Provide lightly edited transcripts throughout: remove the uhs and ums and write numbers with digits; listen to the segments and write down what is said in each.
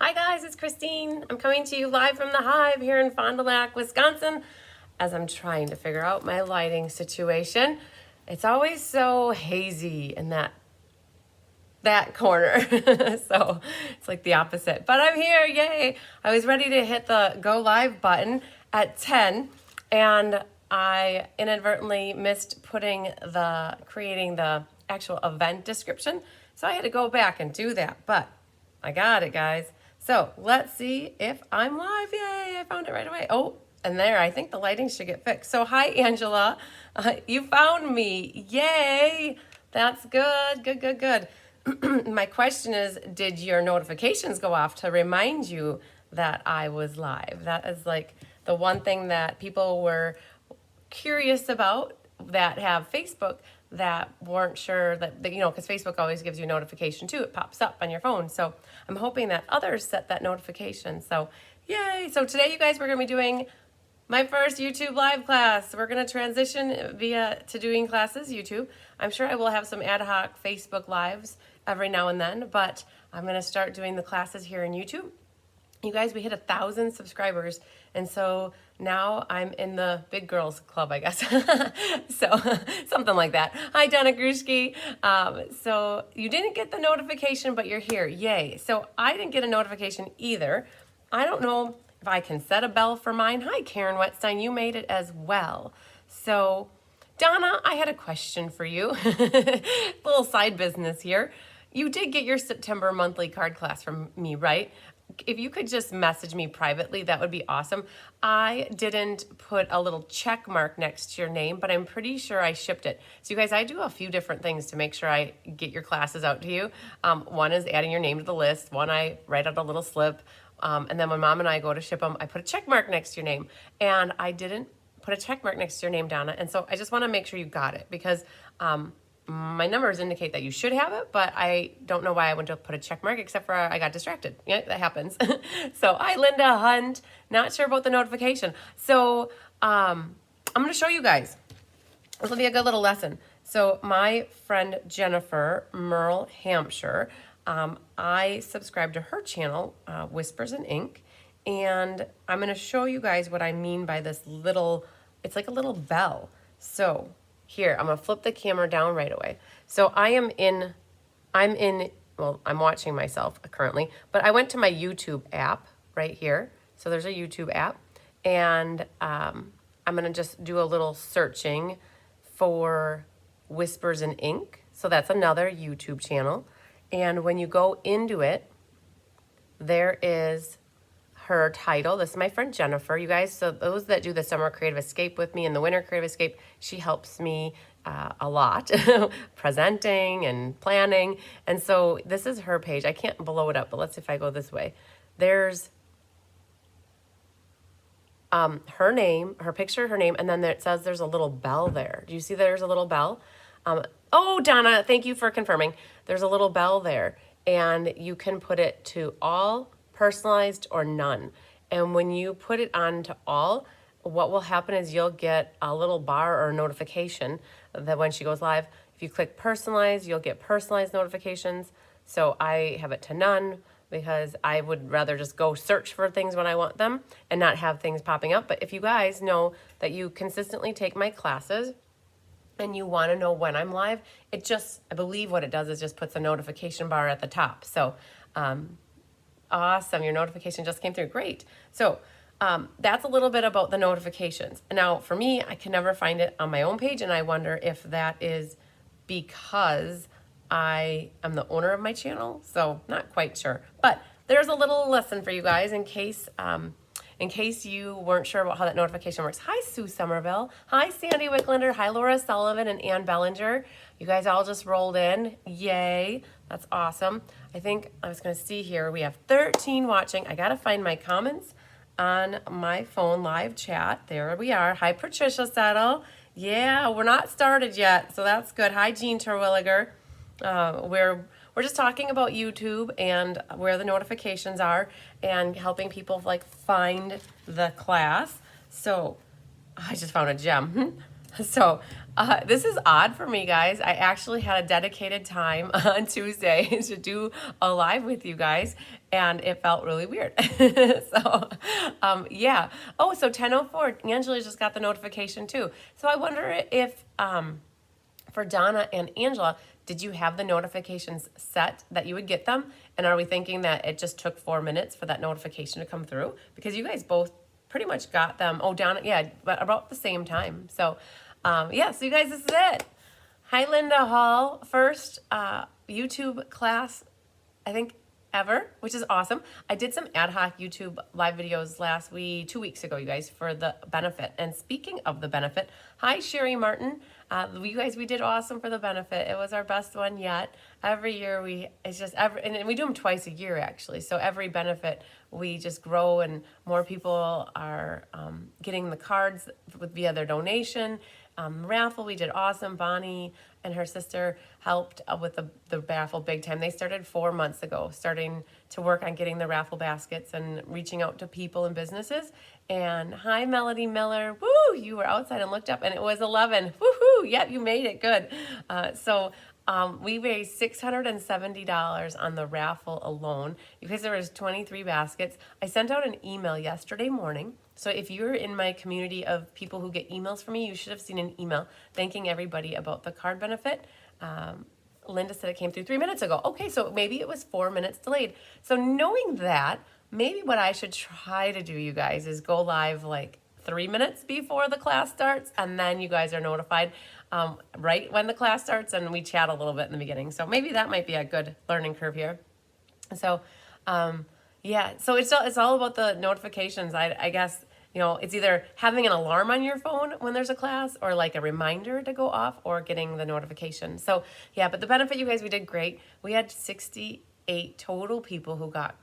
Hi guys, it's Christine. I'm coming to you live from the Hive here in Fond du Lac, Wisconsin, as I'm trying to figure out my lighting situation. It's always so hazy in that corner. So it's like the opposite, but I'm here, yay. I was ready to hit the go live button at 10 and I inadvertently missed creating the actual event description. So I had to go back and do that, but I got it, guys. So let's see if I'm live. Yay, I found it right away. Oh, and there, I think the lighting should get fixed. So hi, Angela. You found me. Yay. That's good, good, good, good. My question is, did your notifications go off to remind you that I was live? That is like the one thing that people were curious about that have Facebook that weren't sure that, because Facebook always gives you a notification too. It pops up on your phone. So I'm hoping that others set that notification. So yay. So today, you guys, we're going to be doing my first YouTube live class. We're going to transition to doing classes YouTube. I'm sure I will have some ad hoc Facebook lives every now and then, but I'm going to start doing the classes here in YouTube. You guys, we hit 1,000 subscribers, and so now I'm in the big girls club, I guess. So something like that. Hi, Donna Grushki. So you didn't get the notification, but you're here. Yay. So I didn't get a notification either. I don't know if I can set a bell for mine. Hi, Karen Wetstein. You made it as well. So Donna, I had a question for you. Little side business here. You did get your September monthly card class from me, right? If you could just message me privately, that would be awesome. I didn't put a little check mark next to your name, but I'm pretty sure I shipped it. So you guys, I do a few different things to make sure I get your classes out to you. One is adding your name to the list. One, I write out a little slip. And then when Mom and I go to ship them, I put a check mark next to your name. And I didn't put a check mark next to your name, Donna. And so I just want to make sure you got it because my numbers indicate that you should have it, but I don't know why I went to put a check mark except for I got distracted. Yeah, that happens. So hi, Linda Hunt. Not sure about the notification. So I'm going to show you guys. This will be a good little lesson. So my friend Jennifer Merle Hampshire, I subscribe to her channel, Whispers in Ink, and I'm going to show you guys what I mean by this little, it's like a little bell. So here, I'm going to flip the camera down right away. So I'm watching myself currently, but I went to my YouTube app right here. So there's a YouTube app, and I'm going to just do a little searching for Whispers in Ink. So that's another YouTube channel. And when you go into it, there is her title. This is my friend Jennifer, you guys. So those that do the summer creative escape with me and the winter creative escape, she helps me a lot presenting and planning. And so this is her page. I can't blow it up, but let's see if I go this way. There's her name, her picture, her name, and then it says there's a little bell there. Do you see there's a little bell? Oh, Donna, thank you for confirming. There's a little bell there, and you can put it to all, personalized, or none. And when you put it on to all, what will happen is you'll get a little bar or notification that when she goes live. If you click personalize, you'll get personalized notifications. So I have it to none because I would rather just go search for things when I want them and not have things popping up. But if you guys know that you consistently take my classes and you want to know when I'm live, it just, I believe what it does is just puts a notification bar at the top. So awesome, your notification just came through, great. So that's a little bit about the notifications. Now for me, I can never find it on my own page, and I wonder if that is because I am the owner of my channel, so not quite sure. But there's a little lesson for you guys in case you weren't sure about how that notification works. Hi, Sue Somerville. Hi, Sandy Wicklander. Hi, Laura Sullivan and Ann Bellinger. You guys all just rolled in. Yay. That's awesome. I think I was going to see here. We have 13 watching. I got to find my comments on my phone live chat. There we are. Hi, Patricia Settle. Yeah, we're not started yet, so that's good. Hi, Jean Terwilliger. We're just talking about YouTube and where the notifications are and helping people like find the class. So I just found a gem. So this is odd for me, guys. I actually had a dedicated time on Tuesday to do a live with you guys, and it felt really weird. So, yeah. Oh, so 10:04, Angela just got the notification too. So I wonder if for Donna and Angela, did you have the notifications set that you would get them? And are we thinking that it just took 4 minutes for that notification to come through? Because you guys both pretty much got them. Oh, Donna, yeah, but about the same time. So, yeah, so you guys, this is it. Hi, Linda Hall. First YouTube class, I think, ever, which is awesome. I did some ad hoc YouTube live videos 2 weeks ago, you guys, for the benefit. And speaking of the benefit, hi, Sherry Martin. You guys, we did awesome for the benefit. It was our best one yet. Every year and we do them twice a year, actually. So every benefit, we just grow and more people are getting the cards via their donation. Raffle, we did awesome. Bonnie and her sister helped with the raffle big time. They started 4 months ago, starting to work on getting the raffle baskets and reaching out to people and businesses. And hi, Melody Miller. Woo, you were outside and looked up and it was 11. Woohoo, yep, you made it, good. We raised $670 on the raffle alone because there was 23 baskets. I sent out an email yesterday morning. So if you're in my community of people who get emails from me, you should have seen an email thanking everybody about the card benefit. Linda said it came through 3 minutes ago. Okay, so maybe it was 4 minutes delayed. So knowing that, maybe what I should try to do, you guys, is go live like 3 minutes before the class starts, and then you guys are notified right when the class starts, and we chat a little bit in the beginning. So maybe that might be a good learning curve here. So, yeah, so it's all about the notifications. I guess, it's either having an alarm on your phone when there's a class or like a reminder to go off or getting the notification. So, yeah, but the benefit, you guys, we did great. We had 68 total people who got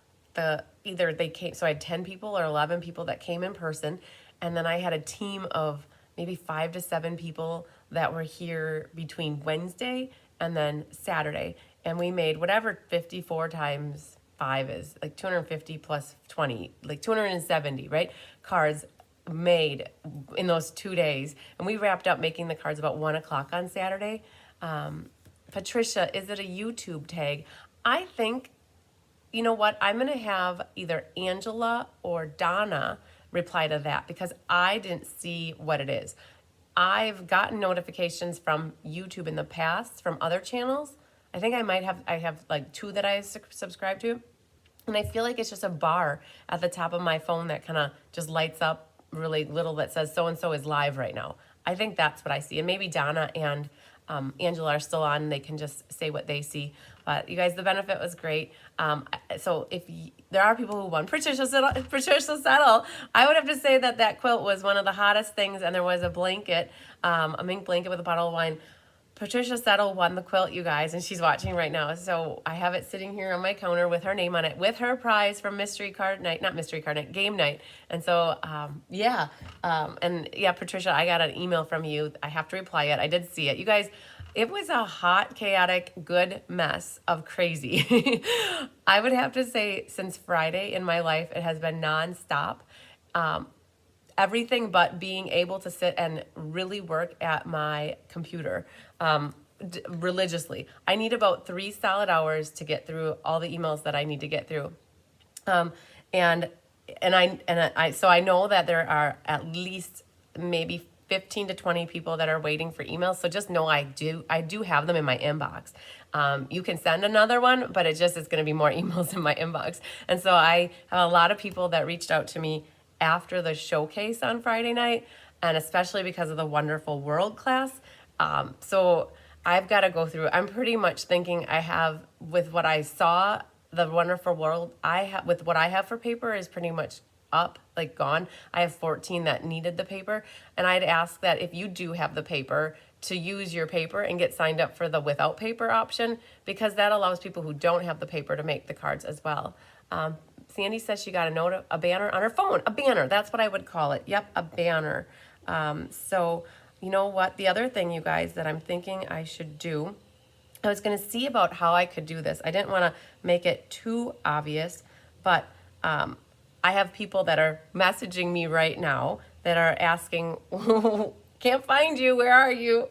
either they came, so I had 10 people or 11 people that came in person. And then I had a team of maybe 5 to 7 people that were here between Wednesday and then Saturday. And we made whatever 54 times 5 is, like 250 plus 20, like 270, right? Cards made in those 2 days. And we wrapped up making the cards about 1 o'clock on Saturday. Patricia, is it a YouTube tag? I think, you know what? I'm going to have either Angela or Donna reply to that because I didn't see what it is. I've gotten notifications from YouTube in the past from other channels. I think I have like 2 that I subscribe to. And I feel like it's just a bar at the top of my phone that kind of just lights up really little that says so-and-so is live right now. I think that's what I see. And maybe Donna and Angela are still on. They can just say what they see. But you guys, the benefit was great. So there are people who won. Patricia Settle. I would have to say that quilt was one of the hottest things. And there was a blanket, a mink blanket with a bottle of wine. Patricia Settle won the quilt, you guys, and she's watching right now. So I have it sitting here on my counter with her name on it, with her prize from game night. And so, Patricia, I got an email from you. I have to reply it. I did see it. You guys, it was a hot, chaotic, good mess of crazy. I would have to say since Friday in my life, it has been nonstop. Everything but being able to sit and really work at my computer religiously. I need about 3 solid hours to get through all the emails that I need to get through. So I know that there are at least maybe 15 to 20 people that are waiting for emails. So just know I do have them in my inbox. You can send another one, but it just is going to be more emails in my inbox. And so I have a lot of people that reached out to me after the showcase on Friday night, and especially because of the Wonderful World class. So I've got to go through. I'm pretty much thinking I have, with what I saw, the Wonderful World, with what I have for paper is pretty much up, like gone. I have 14 that needed the paper, and I'd ask that if you do have the paper to use your paper and get signed up for the without paper option, because that allows people who don't have the paper to make the cards as well. Sandy says she got a banner on her phone. A banner, that's what I would call it. Yep, a banner. So you know what? The other thing, you guys, that I'm thinking I should do, I was going to see about how I could do this. I didn't want to make it too obvious, but I have people that are messaging me right now that are asking Can't find you. Where are you?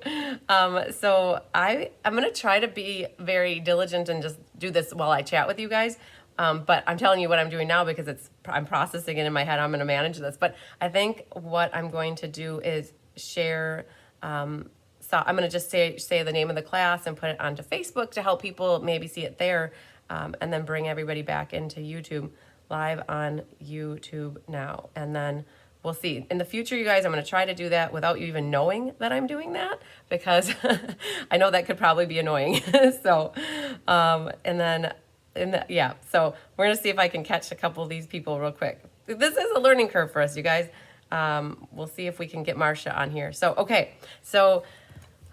So I'm going to try to be very diligent and just do this while I chat with you guys. But I'm telling you what I'm doing now because I'm processing it in my head. I'm going to manage this. But I think what I'm going to do is share. So I'm going to just say the name of the class and put it onto Facebook to help people maybe see it there, and then bring everybody back into YouTube, live on YouTube now. And then we'll see. In the future, you guys, I'm going to try to do that without you even knowing that I'm doing that, because I know that could probably be annoying. So, and then, yeah, so we're going to see if I can catch a couple of these people real quick. This is a learning curve for us, you guys. We'll see if we can get Marcia on here. So, okay. So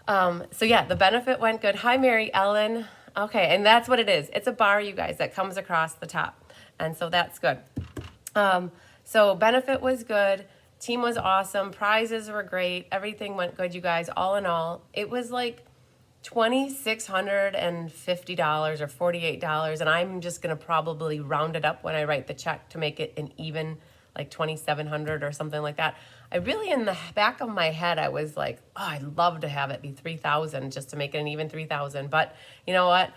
yeah, the benefit went good. Hi, Mary Ellen. Okay, and that's what it is. It's a bar, you guys, that comes across the top. And so that's good. So benefit was good. Team was awesome. Prizes were great. Everything went good, you guys. All in all, it was like $2,650 or $48. And I'm just going to probably round it up when I write the check to make it an even, like $2,700 or something like that. I really, in the back of my head, I was like, oh, I'd love to have it be $3,000 just to make it an even $3,000. But you know what?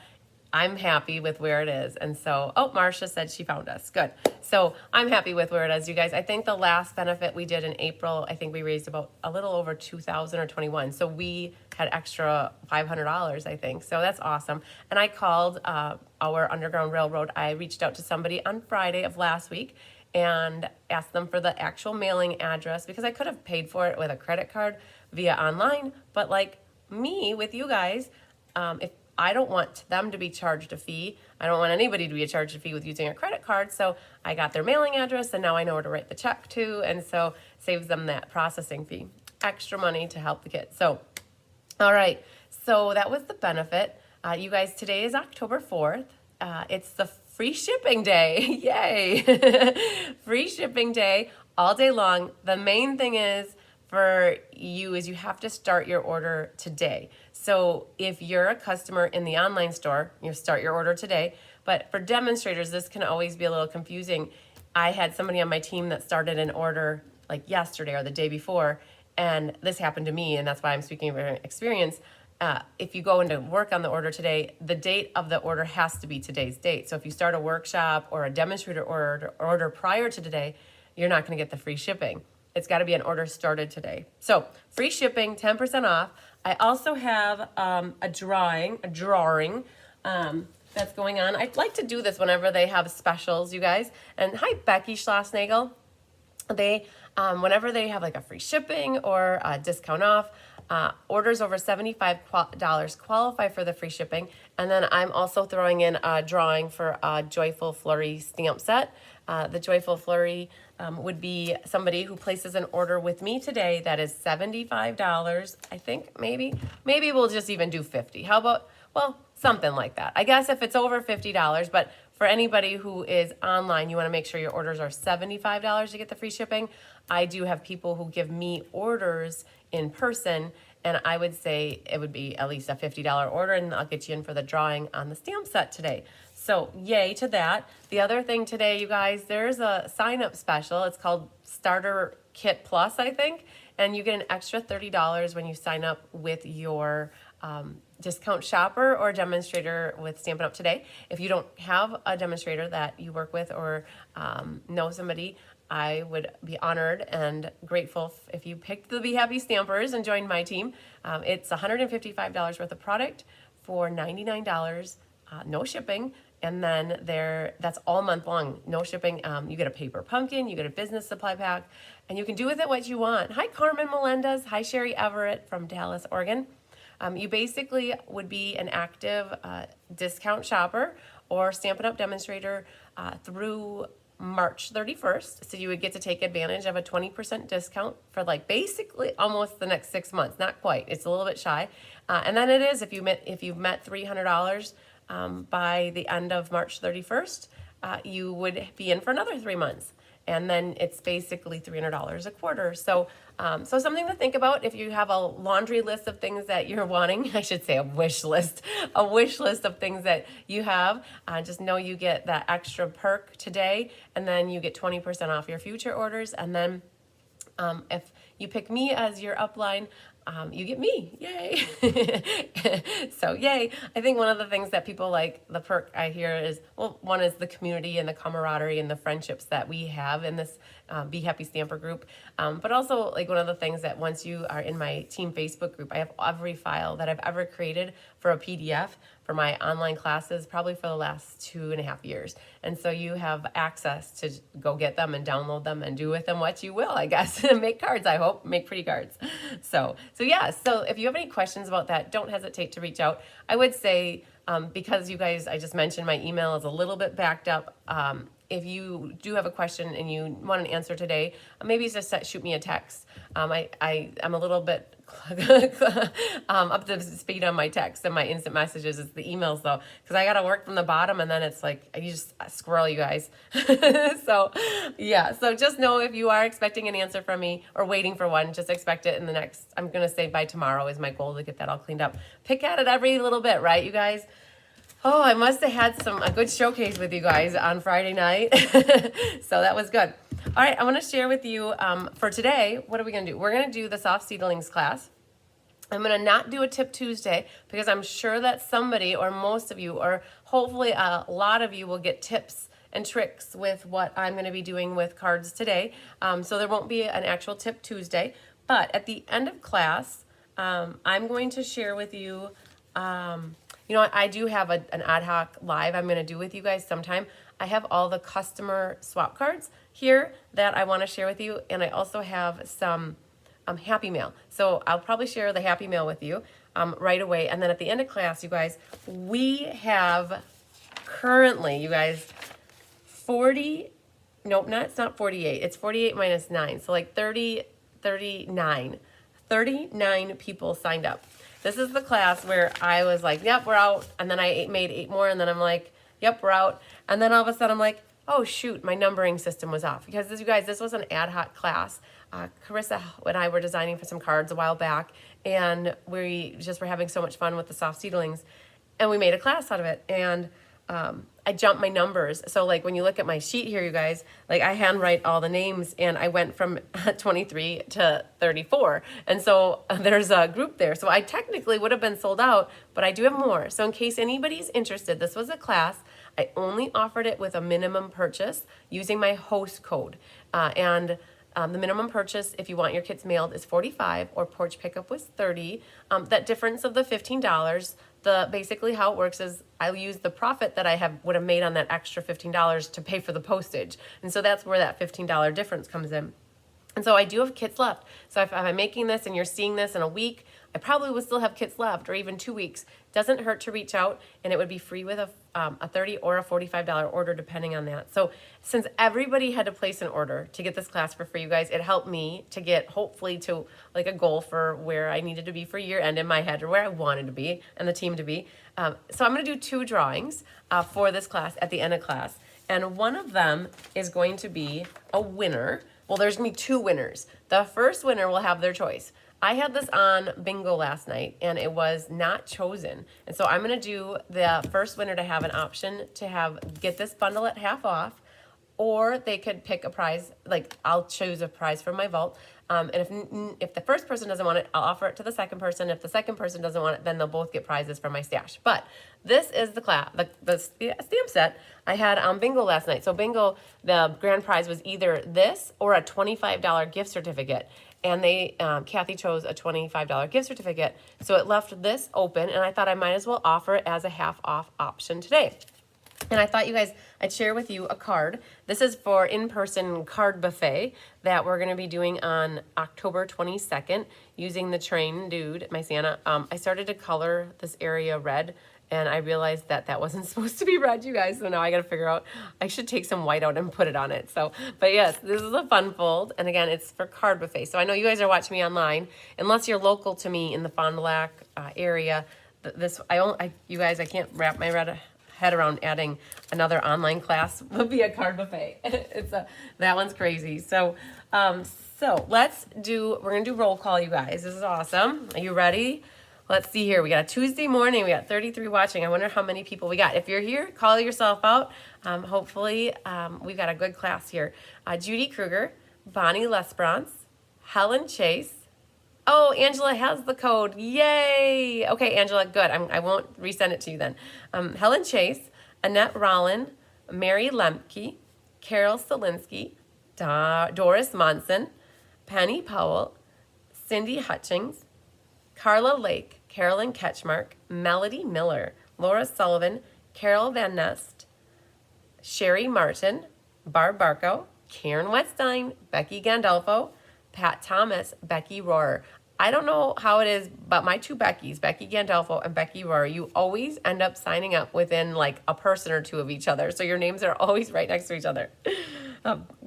I'm happy with where it is. And so, oh, Marcia said she found us. Good. So I'm happy with where it is, you guys. I think the last benefit we did in April, I think we raised about a little over 2,000 or 21. So we had extra $500, I think. So that's awesome. And I called our Underground Railroad. I reached out to somebody on Friday of last week and asked them for the actual mailing address, because I could have paid for it with a credit card via online. But like me with you guys, if I don't want them to be charged a fee, I don't want anybody to be charged a fee with using a credit card. So I got their mailing address, and now I know where to write the check to. And so saves them that processing fee, extra money to help the kids. So, all right. So that was the benefit. You guys, today is October 4th. It's the free shipping day. Yay. Free shipping day all day long. The main thing is for you is you have to start your order today. So if you're a customer in the online store, you start your order today. But for demonstrators, this can always be a little confusing. I had somebody on my team that started an order like yesterday or the day before, and this happened to me, and that's why I'm speaking of experience. If you go into work on the order today, the date of the order has to be today's date. So if you start a workshop or a demonstrator order prior to today, you're not going to get the free shipping. It's got to be an order started today. So free shipping, 10% off. I also have a drawing that's going on. I'd like to do this whenever they have specials, you guys. And hi, Becky Schlossnagel. They, whenever they have like a free shipping or a discount off, orders over $75 qualify for the free shipping. And then I'm also throwing in a drawing for a Joyful Flurry stamp set. The Joyful Flurry would be somebody who places an order with me today that is $75. I think maybe we'll just even do 50. How about, well, something like that. I guess if it's over $50, but for anybody who is online, you want to make sure your orders are $75 to get the free shipping. I do have people who give me orders in person, and I would say it would be at least a $50 order, and I'll get you in for the drawing on the stamp set today. So yay to that. The other thing today, you guys, there's a sign-up special. It's called Starter Kit Plus, I think, and you get an extra $30 when you sign up with your discount shopper or demonstrator with Stampin' Up! Today. If you don't have a demonstrator that you work with or know somebody, I would be honored and grateful if you picked the Be Happy Stampers and joined my team. It's $155 worth of product for $99, no shipping. And then that's all month long, no shipping. You get a paper pumpkin, you get a business supply pack, and you can do with it what you want. Hi, Carmen Melendez. Hi, Sherry Everett from Dallas, Oregon. You basically would be an active discount shopper or Stampin' Up! Demonstrator through March 31st. So you would get to take advantage of a 20% discount for like basically almost the next 6 months. Not quite. It's a little bit shy. And then it is if you've met $300 by the end of March 31st, you would be in for another 3 months. And then it's basically $300 a quarter. So something to think about if you have a laundry list of things that you're wanting. I should say a wish list of things that you have. Just know you get that extra perk today, and then you get 20% off your future orders. And then If you pick me as your upline, you get me. Yay. So yay. I think one of the things that people like, the perk I hear is, well, one is the community and the camaraderie and the friendships that we have in this Be Happy Stamper group. But also, like, one of the things that once you are in my team Facebook group, I have every file that I've ever created for a PDF for my online classes, probably for the last 2.5 years. And so you have access to go get them and download them and do with them what you will, I guess. Make cards, I hope. Make pretty cards. So yeah, so if you have any questions about that, don't hesitate to reach out. I would say, because you guys, I just mentioned my email is a little bit backed up. If you do have a question and you want an answer today, maybe just shoot me a text. I'm a little bit up to speed on my text and my instant messages. It's the emails though, because I got to work from the bottom, and then it's like you just squirrel, you guys. So yeah, so just know if you are expecting an answer from me or waiting for one, just expect it in the next, I'm gonna say by tomorrow is my goal to get that all cleaned up. Pick at it every little bit, right, you guys? Oh, I must have had a good showcase with you guys on Friday night. So that was good. All right, I want to share with you for today, what are we going to do? We're going to do the soft seedlings class. I'm going to not do a Tip Tuesday because I'm sure that somebody or most of you, or hopefully a lot of you, will get tips and tricks with what I'm going to be doing with cards today. So there won't be an actual Tip Tuesday. But at the end of class, I'm going to share with you... you know, I do have an ad hoc live I'm going to do with you guys sometime. I have all the customer swap cards here that I want to share with you, and I also have some Happy Mail. So I'll probably share the Happy Mail with you right away. And then at the end of class, you guys, we have currently, you guys, 40, nope, it's not 48. It's 48 minus 9. So like 39 people signed up. This is the class where I was like, yep, we're out. And then I made 8 more. And then I'm like, yep, we're out. And then all of a sudden I'm like, oh, shoot, my numbering system was off. Because this, you guys, this was an ad hoc class. Carissa and I were designing for some cards a while back. And we just were having so much fun with the soft seedlings. And we made a class out of it. And I jumped my numbers. So like when you look at my sheet here, you guys, like I handwrite all the names, and I went from 23 to 34. And so there's a group there. So I technically would have been sold out, but I do have more. So in case anybody's interested, this was a class. I only offered it with a minimum purchase using my host code. The minimum purchase, if you want your kits mailed, is $45, or porch pickup was $30. That difference of the $15, basically how it works is I'll use the profit that I would have made on that extra $15 to pay for the postage. And so that's where that $15 difference comes in. And so I do have kits left. So if I'm making this and you're seeing this in a week, I probably will still have kits left, or even 2 weeks. Doesn't hurt to reach out, and it would be free with a $30 or a $45 order, depending on that. So since everybody had to place an order to get this class for free, you guys, it helped me to get hopefully to like a goal for where I needed to be for year end in my head, or where I wanted to be and the team to be. So I'm going to do 2 drawings for this class at the end of class. And one of them is going to be a winner. Well, there's going to be 2 winners. The first winner will have their choice. I had this on bingo last night, and it was not chosen. And so I'm going to do the first winner to have an option to get this bundle at half off, or they could pick a prize. Like I'll choose a prize from my vault. And if the first person doesn't want it, I'll offer it to the second person. If the second person doesn't want it, then they'll both get prizes from my stash. But this is the class, the stamp set I had on bingo last night. So bingo, the grand prize was either this or a $25 gift certificate. And Kathy chose a $25 gift certificate. So it left this open, and I thought I might as well offer it as a half off option today. And I thought, you guys, I'd share with you a card. This is for in-person card buffet that we're going to be doing on October 22nd using the Train Dude, my Santa. I started to color this area red, and I realized that wasn't supposed to be red, you guys. So now I got to figure out, I should take some white out and put it on it. So, but yes, this is a fun fold. And again, it's for card buffet. So I know you guys are watching me online. Unless you're local to me in the Fond du Lac area, you guys, I can't wrap my head around adding another online class would be a card buffet. That one's crazy. So we're gonna do roll call, you guys. This is awesome. Are you ready? Let's see here. We got a Tuesday morning. We got 33 watching. I wonder how many people we got. If you're here, call yourself out. Hopefully we've got a good class here. Judy Kruger, Bonnie Lesbrance, Helen Chase. Oh, Angela has the code. Yay! Okay, Angela, good. I won't resend it to you then. Helen Chase, Annette Rollin, Mary Lemke, Carol Solinsky, Doris Monson, Penny Powell, Cindy Hutchings, Carla Lake, Carolyn Ketchmark, Melody Miller, Laura Sullivan, Carol Van Nest, Sherry Martin, Barb Barco, Karen Wetstein, Becky Gandolfo, Pat Thomas, Becky Rohrer. I don't know how it is, but my two Beckys, Becky Gandolfo and Becky Rohrer, you always end up signing up within like a person or two of each other. So your names are always right next to each other.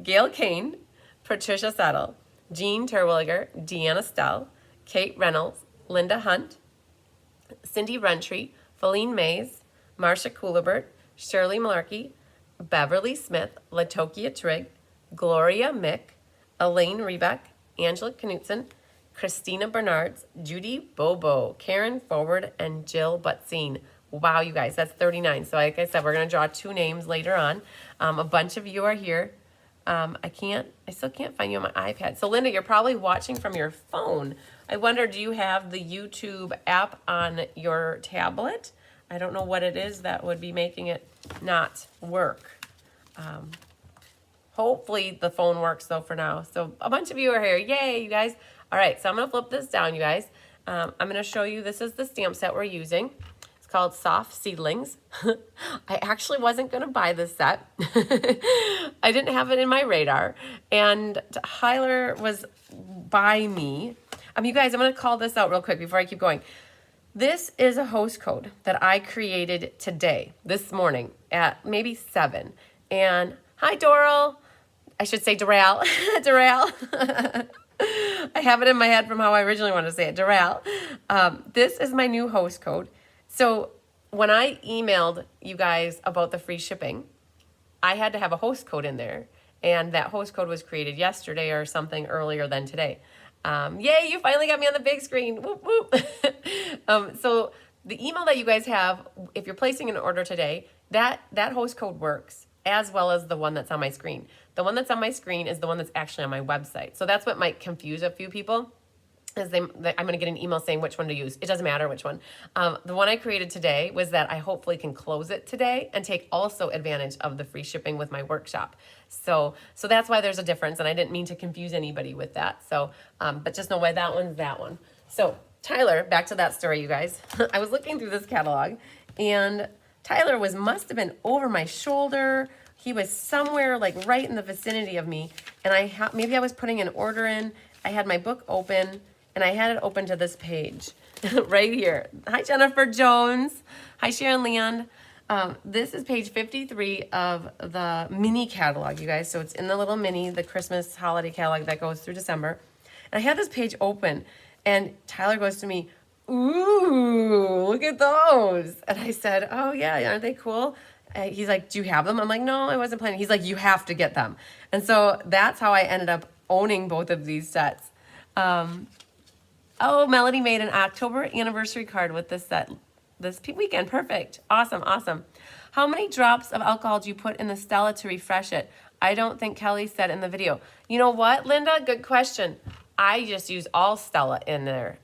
Gail Kane, Patricia Settle, Jean Terwilliger, Deanna Stell, Kate Reynolds, Linda Hunt, Cindy Rentry, Feline Mays, Marcia Coolibert, Shirley Malarkey, Beverly Smith, Latokia Trigg, Gloria Mick, Elaine Rebeck, Angela Knutson, Christina Bernards, Judy Bobo, Karen Forward, and Jill Butzine. Wow, you guys, that's 39. So like I said, we're going to draw 2 names later on. A bunch of you are here. I still can't find you on my iPad. So Linda, you're probably watching from your phone. I wonder, do you have the YouTube app on your tablet? I don't know what it is that would be making it not work. Hopefully the phone works though for now. So a bunch of you are here. Yay, you guys. All right, so I'm gonna flip this down, you guys. I'm gonna show you, this is the stamp set we're using. It's called Soft Seedlings. I actually wasn't gonna buy this set. I didn't have it in my radar. And Tyler was by me. You guys, I'm gonna call this out real quick before I keep going. This is a host code that I created today, this morning at maybe 7. And hi, Doral. I should say Doral. Doral. I have it in my head from how I originally wanted to say it, Doral. This is my new host code. So when I emailed you guys about the free shipping, I had to have a host code in there. And that host code was created yesterday or something earlier than today. Yay, you finally got me on the big screen. Whoop, whoop. So the email that you guys have, if you're placing an order today, that host code works as well as the one that's on my screen. The one that's on my screen is the one that's actually on my website. So that's what might confuse a few people. I'm going to get an email saying which one to use. It doesn't matter which one. The one I created today was that I hopefully can close it today and take also advantage of the free shipping with my workshop. So that's why there's a difference, and I didn't mean to confuse anybody with that. So, but just know why that one's that one. So Tyler, back to that story, you guys. I was looking through this catalog, and Tyler must have been over my shoulder. He was somewhere like right in the vicinity of me, and maybe I was putting an order in. I had my book open, and I had it open to this page right here. Hi, Jennifer Jones. Hi, Sharon Leon. This is page 53 of the mini catalog, you guys. So it's in the little mini, the Christmas holiday catalog that goes through December. And I had this page open, and Tyler goes to me, ooh, look at those. And I said, oh, yeah, aren't they cool? He's like, do you have them? I'm like, no, I wasn't planning. He's like, you have to get them. And so that's how I ended up owning both of these sets. Oh, Melody made an October anniversary card with this set this weekend. Perfect. Awesome, awesome. How many drops of alcohol do you put in the Stella to refresh it? I don't think Kelly said in the video. You know what, Linda? Good question. I just use all Stella in there.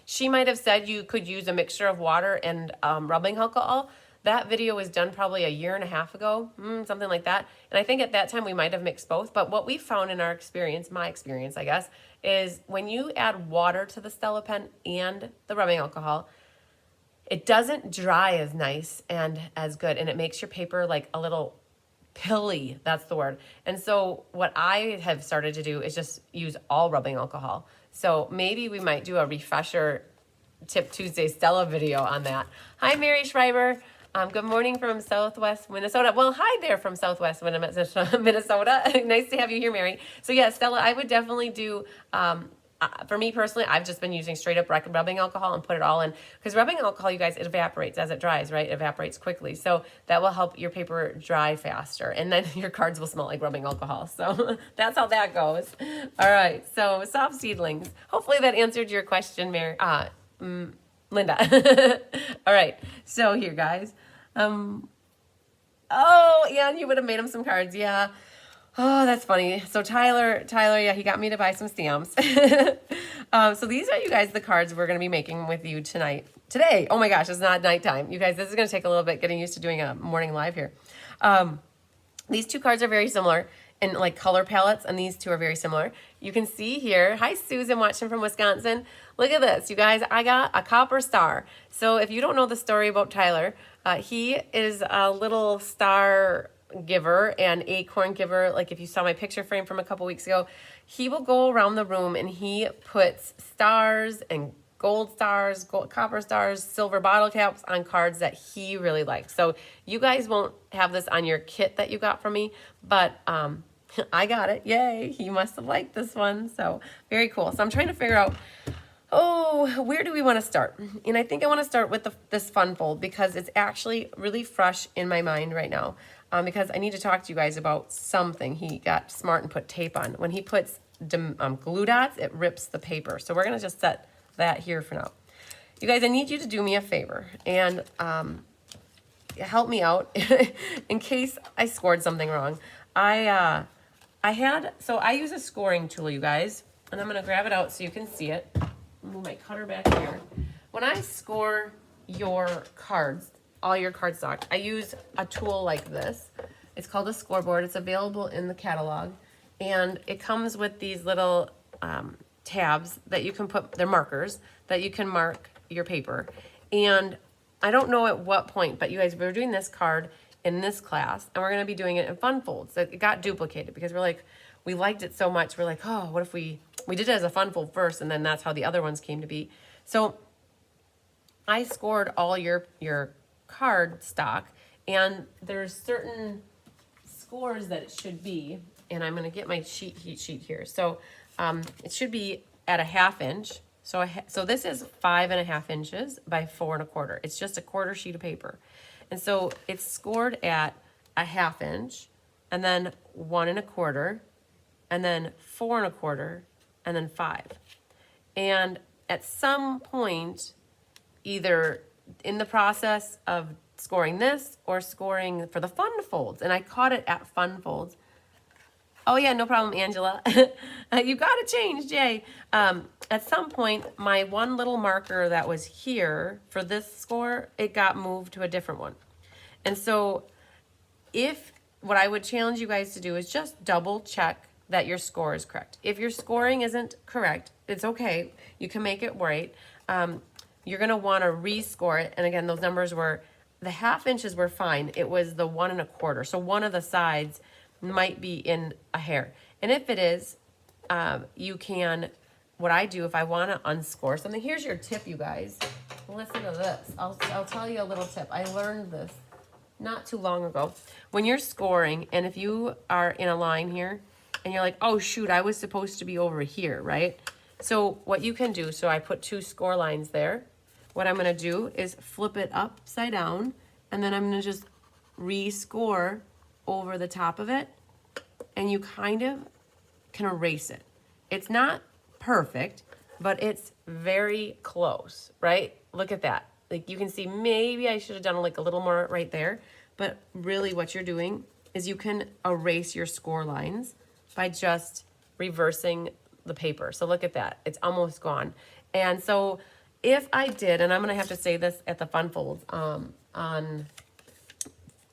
She might have said you could use a mixture of water and rubbing alcohol. That video was done probably 1.5 years ago, something like that. And I think at that time we might have mixed both. But what we found in our experience, my experience, I guess, is when you add water to the Stella pen and the rubbing alcohol, it doesn't dry as nice and as good. And it makes your paper like a little pilly, that's the word. And so what I have started to do is just use all rubbing alcohol. So maybe we might do a refresher Tip Tuesday Stella video on that. Hi, Mary Schreiber. Good morning from Southwest Minnesota. Well, hi there from Southwest Minnesota. Nice to have you here, Mary. So yeah, Stella, I would definitely do, for me personally, I've just been using straight up rubbing alcohol and put it all in. Because rubbing alcohol, you guys, it evaporates as it dries, right? It evaporates quickly. So that will help your paper dry faster. And then your cards will smell like rubbing alcohol. So that's how that goes. All right, so soft seedlings. Hopefully that answered your question, Mary. Linda. All right, so here, guys. Oh, yeah, you would have made him some cards. Yeah. Oh, that's funny. So Tyler, yeah, he got me to buy some stamps. So these are, you guys, the cards we're going to be making with you today. Oh my gosh, it's not nighttime. You guys, this is going to take a little bit getting used to doing a morning live here. These two cards are very similar in like color palettes, and these two are very similar. You can see here, hi Susan, watching from Wisconsin. Look at this, you guys, I got a copper star. So if you don't know the story about Tyler, he is a little star giver and acorn giver. Like if you saw my picture frame from a couple weeks ago, he will go around the room and he puts stars and gold stars, copper stars, silver bottle caps on cards that he really likes. So you guys won't have this on your kit that you got from me, but I got it. Yay. He must have liked this one. So very cool. So I'm trying to figure out, where do we want to start? And I think I want to start with this fun fold because it's actually really fresh in my mind right now. Because I need to talk to you guys about something. He got smart and put tape on. When he puts glue dots, it rips the paper. So we're going to just set that here for now. You guys, I need you to do me a favor and help me out in case I scored something wrong. I use a scoring tool, you guys, and I'm going to grab it out so you can see it. Move my cutter back here. When I score your cards, all your cardstock, I use a tool like this. It's called a scoreboard. It's available in the catalog, and it comes with these little tabs that you can put, they're markers, that you can mark your paper. And I don't know at what point, but you guys, we're doing this card in this class, and we're going to be doing it in fun folds. So it got duplicated because we liked it so much. We're like, oh, what if we did it as a fun fold first, and then that's how the other ones came to be. So I scored all your card stock, and there's certain scores that it should be, and I'm going to get my heat sheet here. So it should be at a 1/2 inch. So this is 5.5 inches by 4 1/4. It's just a quarter sheet of paper, and so it's scored at a 1/2 inch, and then 1 1/4, and then 4 1/4, and then 5. And at some point, either in the process of scoring this or scoring for the fun folds, and I caught it at fun folds. Oh yeah, no problem, Angela. You got it changed, yay. At some point, my one little marker that was here for this score, it got moved to a different one. And so what I would challenge you guys to do is just double check that your score is correct. If your scoring isn't correct, it's okay. You can make it right. You're gonna wanna rescore it. And again, those numbers were, the 1/2 inches were fine. It was the 1 1/4. So one of the sides might be in a hair. And if it is, you can, what I do if I wanna unscore something, here's your tip, you guys. Listen to this. I'll tell you a little tip. I learned this not too long ago. When you're scoring, and if you are in a line here, and you're like, oh shoot, I was supposed to be over here, right? So what you can do, so I put 2 score lines there. What I'm gonna do is flip it upside down, and then I'm gonna just rescore over the top of it, and you kind of can erase it. It's not perfect, but it's very close, right? Look at that. Like you can see, maybe I should have done like a little more right there, but really what you're doing is you can erase your score lines by just reversing the paper. So look at that, it's almost gone. And so if I did, and I'm gonna have to say this at the fun folds on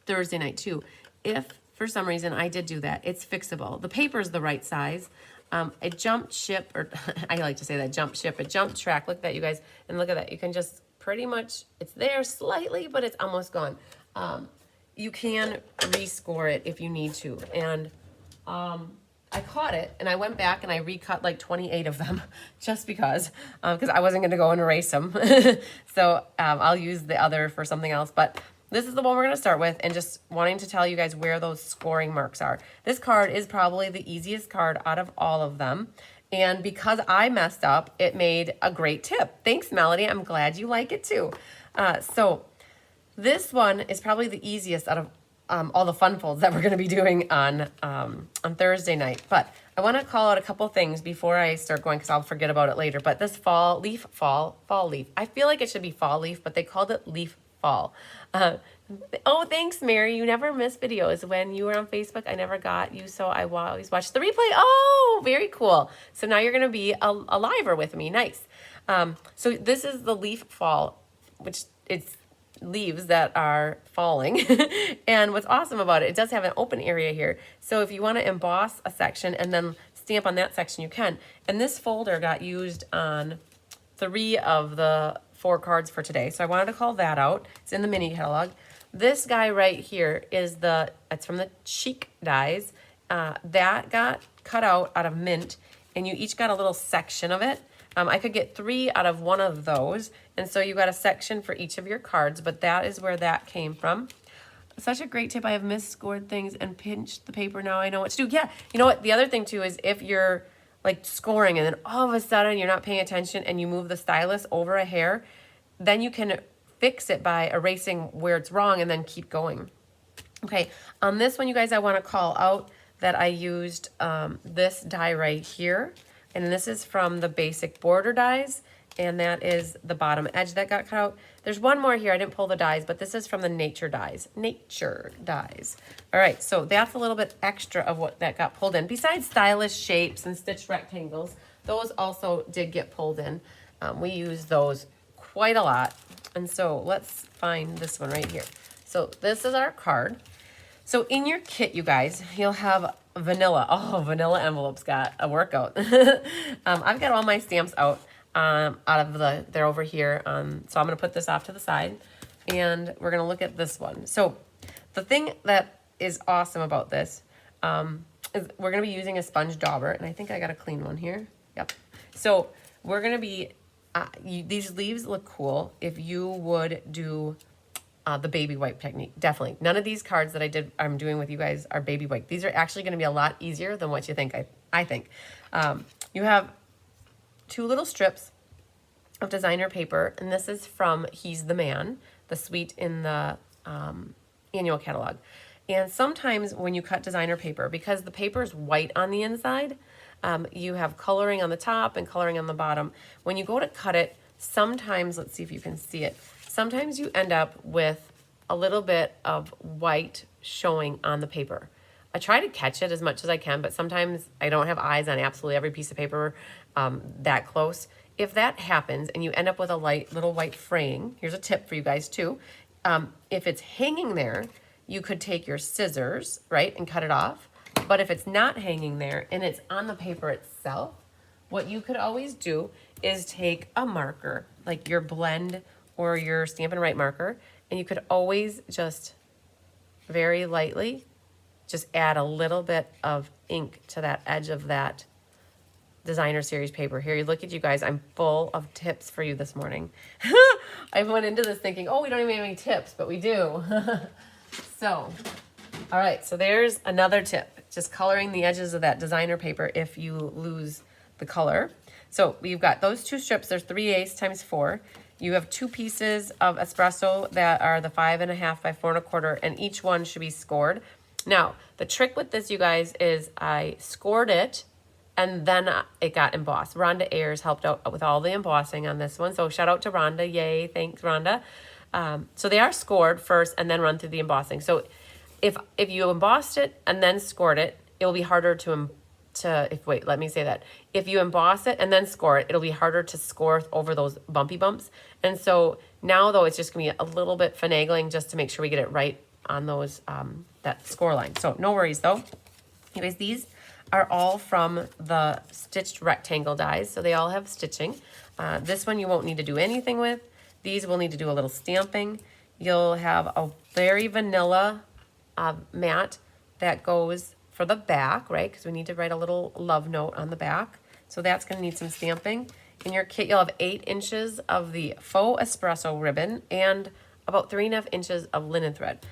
Thursday night too, if for some reason I did do that, it's fixable. The paper's the right size. A jump ship, or I like to say that jump ship, a jump track, look at that, you guys, and look at that. You can just pretty much, it's there slightly, but it's almost gone. You can rescore it if you need to. And I caught it, and I went back and I recut like 28 of them just because I wasn't going to go and erase them. So I'll use the other for something else. But this is the one we're going to start with, and just wanting to tell you guys where those scoring marks are. This card is probably the easiest card out of all of them. And because I messed up, it made a great tip. Thanks, Melody. I'm glad you like it too. So this one is probably the easiest out of all the fun folds that we're going to be doing on Thursday night. But I want to call out a couple things before I start going, because I'll forget about it later. But this fall leaf. I feel like it should be fall leaf, but they called it leaf fall. Oh, thanks, Mary. You never miss videos. When you were on Facebook, I never got you, so I always watch the replay. Oh, very cool. So now you're going to be a liver with me. Nice. So this is the leaf fall, which it's leaves that are falling. And what's awesome about it, it does have an open area here. So if you want to emboss a section and then stamp on that section, you can. And this folder got used on 3 of the 4 cards for today. So I wanted to call that out. It's in the mini catalog. This guy right here is it's from the Chic dies. That got cut out of mint, and you each got a little section of it. I could get 3 out of one of those, and so you got a section for each of your cards, but that is where that came from. Such a great tip. I have misscored things and pinched the paper. Now I know what to do. Yeah, you know what? The other thing too is if you're like scoring and then all of a sudden you're not paying attention and you move the stylus over a hair, then you can fix it by erasing where it's wrong and then keep going. Okay, on this one, you guys, I want to call out that I used this die right here. And this is from the basic border dies. And that is the bottom edge that got cut out. There's one more here. I didn't pull the dies, but this is from the nature dies. Nature dies. All right, so that's a little bit extra of what that got pulled in. Besides stylish shapes and stitched rectangles, those also did get pulled in. We use those quite a lot. And so let's find this one right here. So this is our card. So in your kit, you guys, you'll have vanilla. Oh, vanilla envelopes got a workout. I've got all my stamps out they're over here. So I'm going to put this off to the side and we're going to look at this one. So the thing that is awesome about this is we're going to be using a sponge dauber, and I think I got a clean one here. Yep. So we're going to be, these leaves look cool if you would do the baby wipe technique. Definitely. None of these cards that I'm doing with you guys are baby wipe. These are actually going to be a lot easier than what you think. I think. You have 2 little strips of designer paper, and this is from He's the Man, the suite in the annual catalog. And sometimes when you cut designer paper, because the paper is white on the inside, you have coloring on the top and coloring on the bottom. When you go to cut it, sometimes, let's see if you can see it, sometimes you end up with a little bit of white showing on the paper. I try to catch it as much as I can, but sometimes I don't have eyes on absolutely every piece of paper that close. If that happens and you end up with a light little white fraying, here's a tip for you guys too. If it's hanging there, you could take your scissors, right, and cut it off. But if it's not hanging there and it's on the paper itself, what you could always do is take a marker, like your blend or your Stampin' Write marker, and you could always just very lightly just add a little bit of ink to that edge of that designer series paper. Here, you look at you guys, I'm full of tips for you this morning. I went into this thinking, oh, we don't even have any tips, but we do. So, all right, so there's another tip, just coloring the edges of that designer paper if you lose the color. So you've got those 2 strips, there's 3/8 times 4. You have 2 pieces of espresso that are the 5.5 by 4.25, and each one should be scored. Now, the trick with this, you guys, is I scored it and then it got embossed. Rhonda Ayers helped out with all the embossing on this one. So shout out to Rhonda. Yay. Thanks, Rhonda. So they are scored first and then run through the embossing. So if you embossed it and then scored it, it'll be harder if you emboss it and then score it, it'll be harder to score over those bumpy bumps. And so now, though, it's just going to be a little bit finagling just to make sure we get it right on those that score line. So no worries, though. Anyways, these are all from the stitched rectangle dies, so they all have stitching. This one you won't need to do anything with. These will need to do a little stamping. You'll have a very vanilla mat that goes for the back, right? Because we need to write a little love note on the back. So that's going to need some stamping. In your kit, you'll have 8 inches of the faux espresso ribbon and about 3.5 inches of linen thread.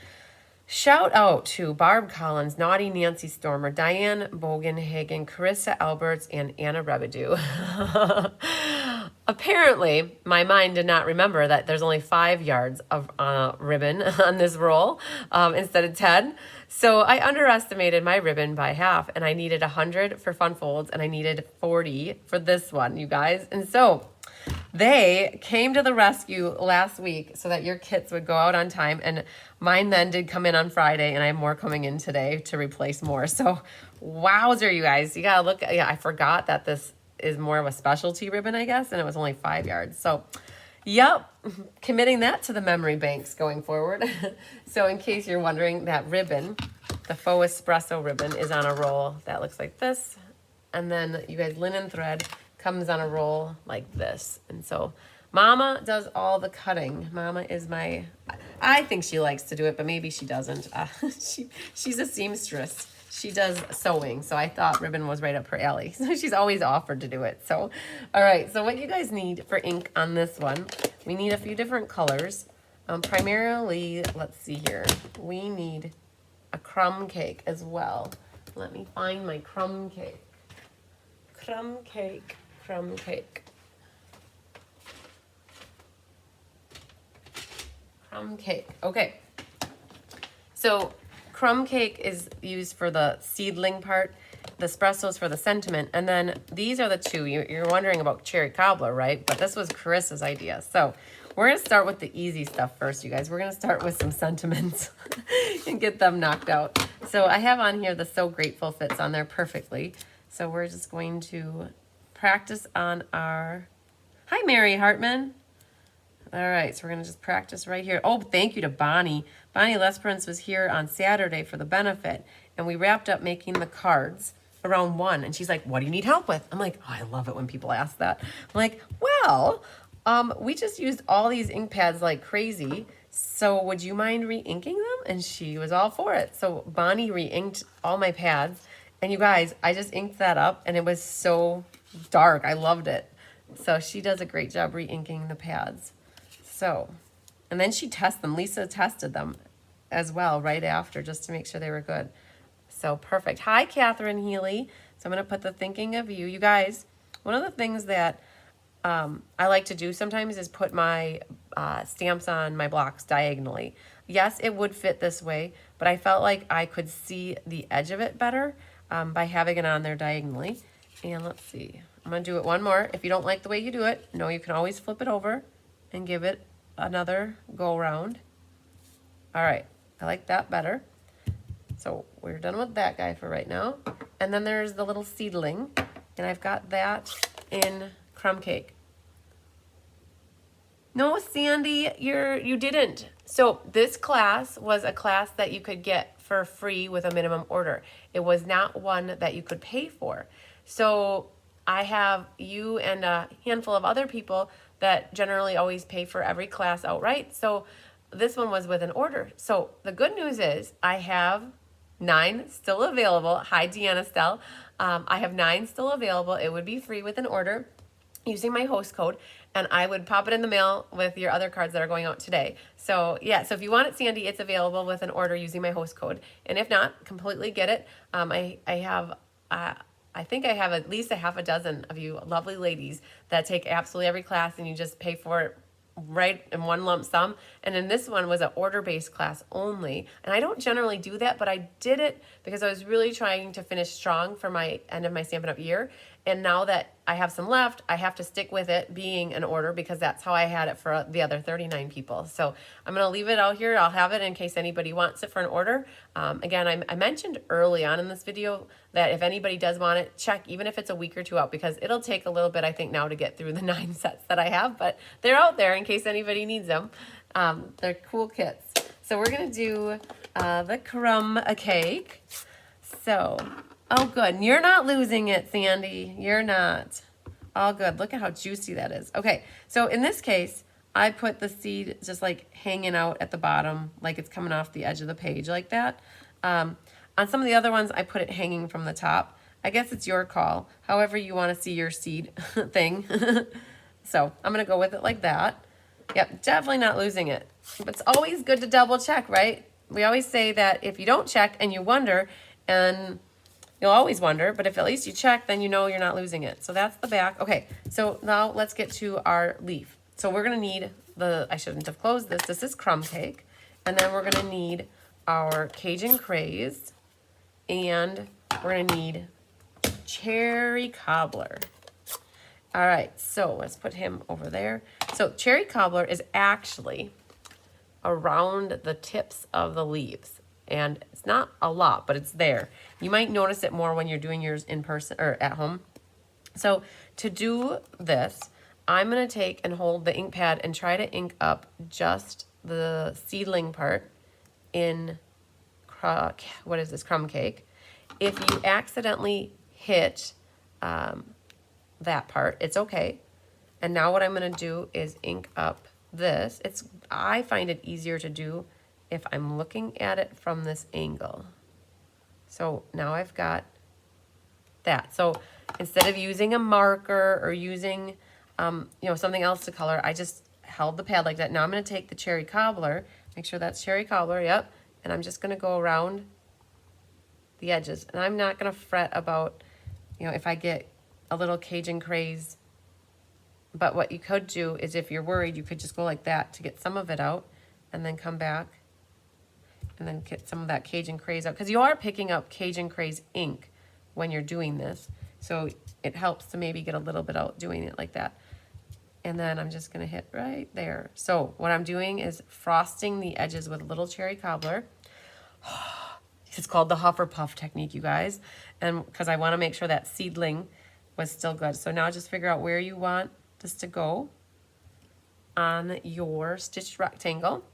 Shout out to Barb Collins, Naughty Nancy Stormer, Diane Bogenhagen, Carissa Alberts, and Anna Rebedu. Apparently, my mind did not remember that there's only 5 yards of ribbon on this roll instead of 10. So I underestimated my ribbon by half, and I needed 100 for fun folds, and I needed 40 for this one, you guys. And so They came to the rescue last week so that your kits would go out on time, and mine then did come in on Friday, and I have more coming in today to replace more. So wowzer, you guys, you gotta look. Yeah, I forgot that this is more of a specialty ribbon, I guess, and it was only 5 yards. So yep, committing that to the memory banks going forward. So in case you're wondering, that ribbon, the faux espresso ribbon, is on a roll that looks like this. And then you guys, linen thread comes on a roll like this. And so Mama does all the cutting. Mama is I think she likes to do it, but maybe she doesn't. She's a seamstress. She does sewing, so I thought ribbon was right up her alley. So she's always offered to do it. So, all right, so what you guys need for ink on this one, we need a few different colors. Primarily, let's see here, we need a crumb cake as well. Let me find my crumb cake. Crumb cake, crumb cake. Crumb cake, okay. So crumb cake is used for the seedling part, the espresso's for the sentiment, and then these are the two. You're wondering about cherry cobbler, right? But this was Carissa's idea. So we're gonna start with the easy stuff first, you guys. We're gonna start with some sentiments and get them knocked out. So I have on here the So Grateful fits on there perfectly. So we're just going to practice on our, hi Mary Hartman. All right, so we're gonna just practice right here. Oh, thank you to Bonnie. Bonnie Lesperance was here on Saturday for the benefit, and we wrapped up making the cards around 1, and she's like, what do you need help with? I'm like, oh, I love it when people ask that. I'm like, well, we just used all these ink pads like crazy, so would you mind re-inking them? And she was all for it. So Bonnie re-inked all my pads, and you guys, I just inked that up, and it was so dark. I loved it. So she does a great job re-inking the pads. So, and then she tests them. Lisa tested them as well right after just to make sure they were good. So perfect. Hi, Catherine Healy. So I'm going to put the thinking of you. You guys, one of the things that I like to do sometimes is put my stamps on my blocks diagonally. Yes, it would fit this way, but I felt like I could see the edge of it better by having it on there diagonally. And let's see. I'm going to do it one more. If you don't like the way you do it, no, you can always flip it over and give it another go around. All right, I like that better. So we're done with that guy for right now. And then there's the little seedling, and I've got that in crumb cake. No, Sandy, you didn't. So this class was a class that you could get for free with a minimum order. It was not one that you could pay for. So I have you and a handful of other people that generally always pay for every class outright. So this one was with an order. So the good news is I have 9 still available. Hi, Deanna Stell. I have 9 still available. It would be free with an order using my host code, and I would pop it in the mail with your other cards that are going out today. So yeah, so if you want it, Sandy, it's available with an order using my host code. And if not, completely get it. I think I have at least a half a dozen of you lovely ladies that take absolutely every class, and you just pay for it right in one lump sum. And then this one was an order-based class only. And I don't generally do that, but I did it because I was really trying to finish strong for my end of my Stampin' Up! Year. And now that I have some left, I have to stick with it being an order because that's how I had it for the other 39 people. So I'm going to leave it out here. I'll have it in case anybody wants it for an order. Again, I mentioned early on in this video that if anybody does want it, check even if it's a week or two out, because it'll take a little bit, I think, now to get through the 9 sets that I have, but they're out there in case anybody needs them. They're cool kits. So we're going to do the crumb cake. So, oh good, you're not losing it, Sandy. You're not. All good. Look at how juicy that is. Okay, so in this case, I put the seed just like hanging out at the bottom, like it's coming off the edge of the page like that. On some of the other ones, I put it hanging from the top. I guess it's your call, however you want to see your seed thing. So I'm going to go with it like that. Yep, definitely not losing it. But it's always good to double check, right? We always say that if you don't check and you wonder, and you'll always wonder, but if at least you check, then you know you're not losing it. So that's the back. Okay, so now let's get to our leaf. So we're going to need I shouldn't have closed this. This is crumb cake. And then we're going to need our Cajun Craze. And we're going to need cherry cobbler. All right, so let's put him over there. So cherry cobbler is actually around the tips of the leaves. And it's not a lot, but it's there. You might notice it more when you're doing yours in person or at home. So to do this, I'm going to take and hold the ink pad and try to ink up just the seedling part in, what is this, crumb cake. If you accidentally hit that part, it's okay. And now what I'm going to do is ink up this. I find it easier to do if I'm looking at it from this angle. So now I've got that. So instead of using a marker or using something else to color, I just held the pad like that. Now I'm going to take the cherry cobbler, make sure that's cherry cobbler, yep, and I'm just going to go around the edges. And I'm not going to fret about, if I get a little Cajun craze. But what you could do is, if you're worried, you could just go like that to get some of it out and then come back and then get some of that Cajun craze out. Because you are picking up Cajun craze ink when you're doing this. So it helps to maybe get a little bit out doing it like that. And then I'm just going to hit right there. So what I'm doing is frosting the edges with a little cherry cobbler. It's called the Hufflepuff technique, you guys. And because I want to make sure that seedling was still good. So now just figure out where you want this to go on your stitched rectangle.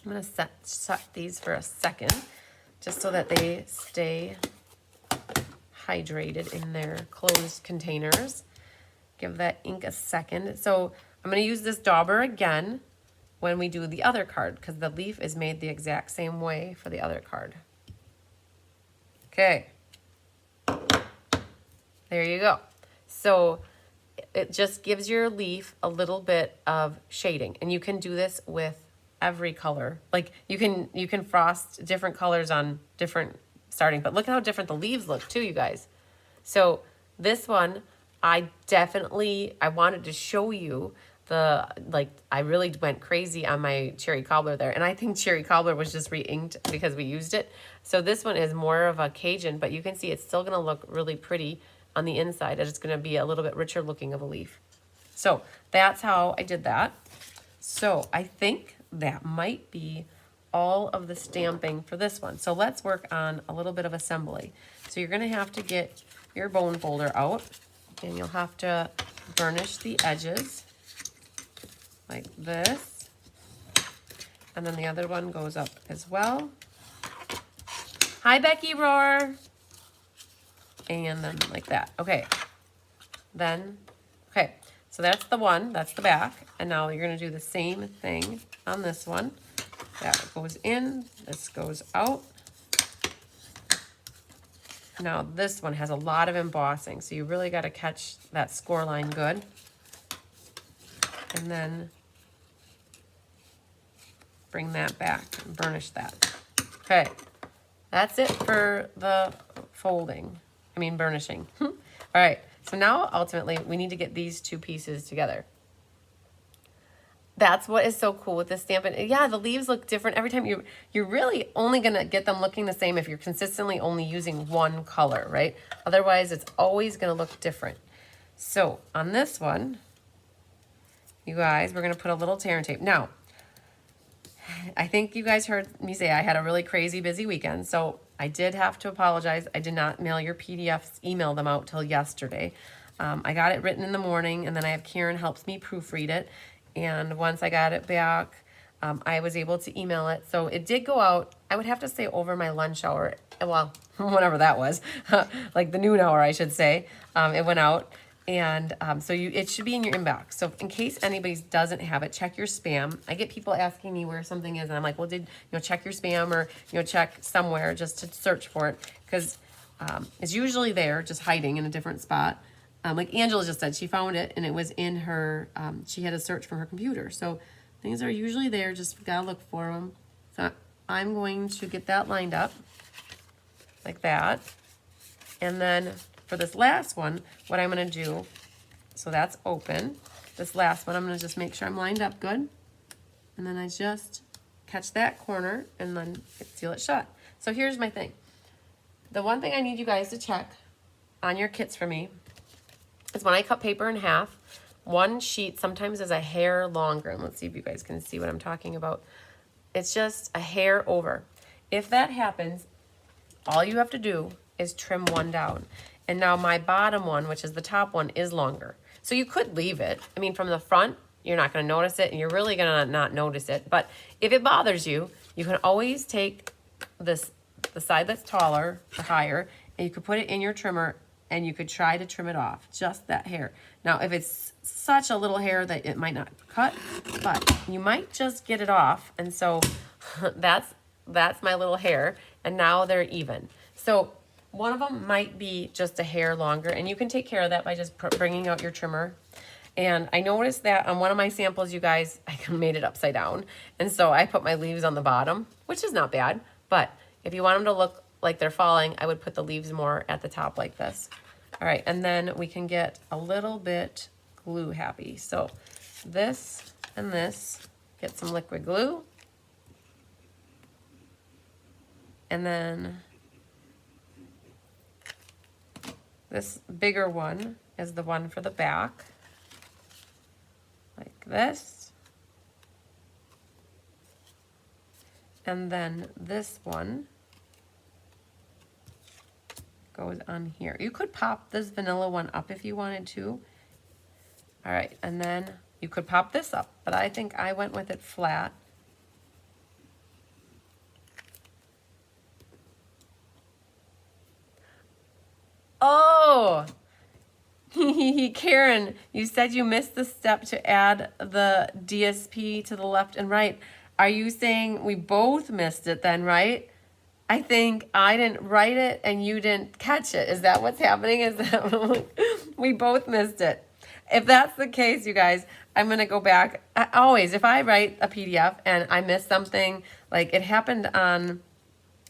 I'm going to set these for a second just so that they stay hydrated in their closed containers. Give that ink a second. So I'm going to use this dauber again when we do the other card, because the leaf is made the exact same way for the other card. Okay. There you go. So it just gives your leaf a little bit of shading, and you can do this with every color. Like you can frost different colors on different starting, but look at how different the leaves look too, you guys. So this one, I wanted to show you I really went crazy on my cherry cobbler there. And I think cherry cobbler was just re-inked because we used it. So this one is more of a Cajun, but you can see it's still gonna look really pretty on the inside, and it's gonna be a little bit richer looking of a leaf. So that's how I did that. So I think that might be all of the stamping for this one. So let's work on a little bit of assembly. So you're gonna have to get your bone folder out, and you'll have to burnish the edges like this. And then the other one goes up as well. Hi, Becky Roar. And then like that. Okay. Okay. So that's the one, that's the back. And now you're gonna do the same thing on this one. That goes in, this goes out. Now this one has a lot of embossing, so you really gotta catch that score line good. And then bring that back and burnish that. Okay, that's it for the burnishing. All right, so now ultimately we need to get these two pieces together. That's what is so cool with this stamp. And yeah, the leaves look different every time. You're really only gonna get them looking the same if you're consistently only using one color, right? Otherwise, it's always gonna look different. So on this one, you guys, we're gonna put a little tear and tape. Now, I think you guys heard me say I had a really crazy busy weekend, so I did have to apologize. I did not mail your PDFs, email them out till yesterday. I got it written in the morning, and then I have Karen helps me proofread it. And once I got it back, I was able to email it. So it did go out, I would have to say over my lunch hour. Well, whatever that was, like the noon hour, I should say. It went out. And so it should be in your inbox. So in case anybody doesn't have it, check your spam. I get people asking me where something is, and I'm like, well, check your spam, or check somewhere just to search for it, because it's usually there, just hiding in a different spot. Like Angela just said, she found it and it was in her. She had to search from her computer. So things are usually there. Just gotta look for them. So I'm going to get that lined up like that, and then for this last one, what I'm gonna do, so that's open. This last one, I'm gonna just make sure I'm lined up good. And then I just catch that corner and then seal it shut. So here's my thing. The one thing I need you guys to check on your kits for me is when I cut paper in half, one sheet sometimes is a hair longer. And let's see if you guys can see what I'm talking about. It's just a hair over. If that happens, all you have to do is trim one down. And now my bottom one, which is the top one, is longer. So you could leave it. I mean, from the front, you're not going to notice it, and you're really going to not notice it. But if it bothers you, you can always take the side that's taller or higher, and you could put it in your trimmer, and you could try to trim it off, just that hair. Now, if it's such a little hair that it might not cut, but you might just get it off. And so that's my little hair, and now they're even. So one of them might be just a hair longer, and you can take care of that by just bringing out your trimmer. And I noticed that on one of my samples, you guys, I made it upside down. And so I put my leaves on the bottom, which is not bad. But if you want them to look like they're falling, I would put the leaves more at the top like this. All right, and then we can get a little bit glue happy. So this and this, get some liquid glue. And then this bigger one is the one for the back, like this. And then this one goes on here. You could pop this vanilla one up if you wanted to. All right, and then you could pop this up, but I think I went with it flat. Oh, Karen, you said you missed the step to add the DSP to the left and right. Are you saying we both missed it then, right? I think I didn't write it and you didn't catch it. Is that what's happening? Is that we both missed it? If that's the case, you guys, I'm going to go back. If I write a PDF and I miss something, like it happened on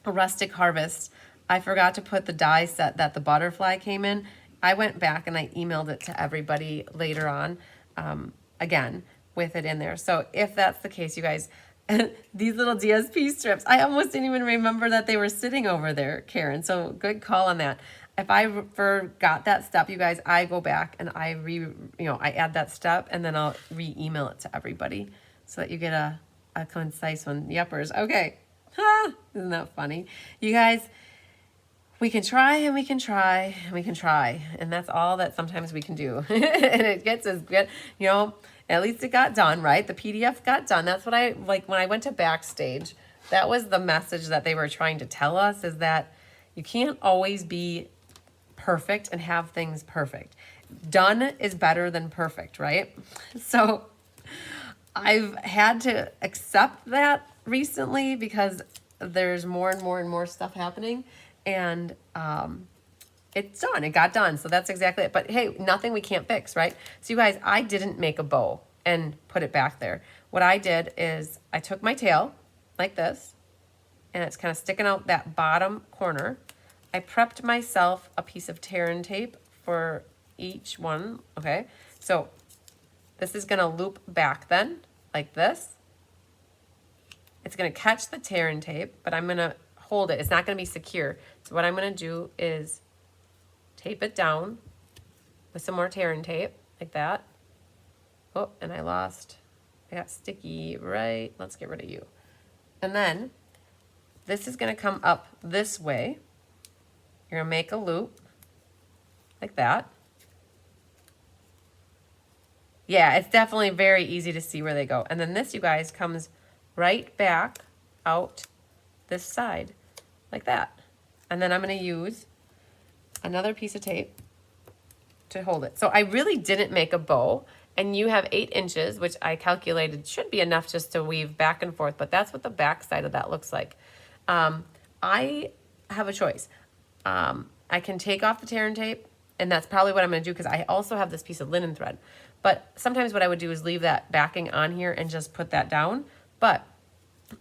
a Rustic Harvest, I forgot to put the die set that the butterfly came in. I went back and I emailed it to everybody later on, again, with it in there. So if that's the case, you guys, these little DSP strips, I almost didn't even remember that they were sitting over there, Karen. So good call on that. If I forgot that step, you guys, I go back and I add that step, and then I'll re-email it to everybody so that you get a concise one. Yuppers. Okay. Isn't that funny? You guys, we can try and we can try and we can try. And that's all that sometimes we can do. And it gets as good, at least it got done, right? The PDF got done. That's what I, like when I went to Backstage, that was the message that they were trying to tell us, is that you can't always be perfect and have things perfect. Done is better than perfect, right? So I've had to accept that recently because there's more and more and more stuff happening, and it's done. It got done. So that's exactly it. But hey, nothing we can't fix, right? So you guys, I didn't make a bow and put it back there. What I did is I took my tail like this, and it's kind of sticking out that bottom corner. I prepped myself a piece of tear and tape for each one, okay? So this is gonna loop back then, like this. It's gonna catch the tear and tape, but I'm gonna hold it. It's not gonna be secure. So what I'm gonna do is tape it down with some more tear and tape, like that. Oh, and I got sticky, right? Let's get rid of you. And then this is gonna come up this way. You're gonna make a loop like that. Yeah, it's definitely very easy to see where they go. And then this, you guys, comes right back out this side like that. And then I'm gonna use another piece of tape to hold it. So I really didn't make a bow, and you have 8 inches, which I calculated should be enough just to weave back and forth, but that's what the back side of that looks like. I have a choice. I can take off the tear and tape, and that's probably what I'm gonna do because I also have this piece of linen thread. But sometimes what I would do is leave that backing on here and just put that down. But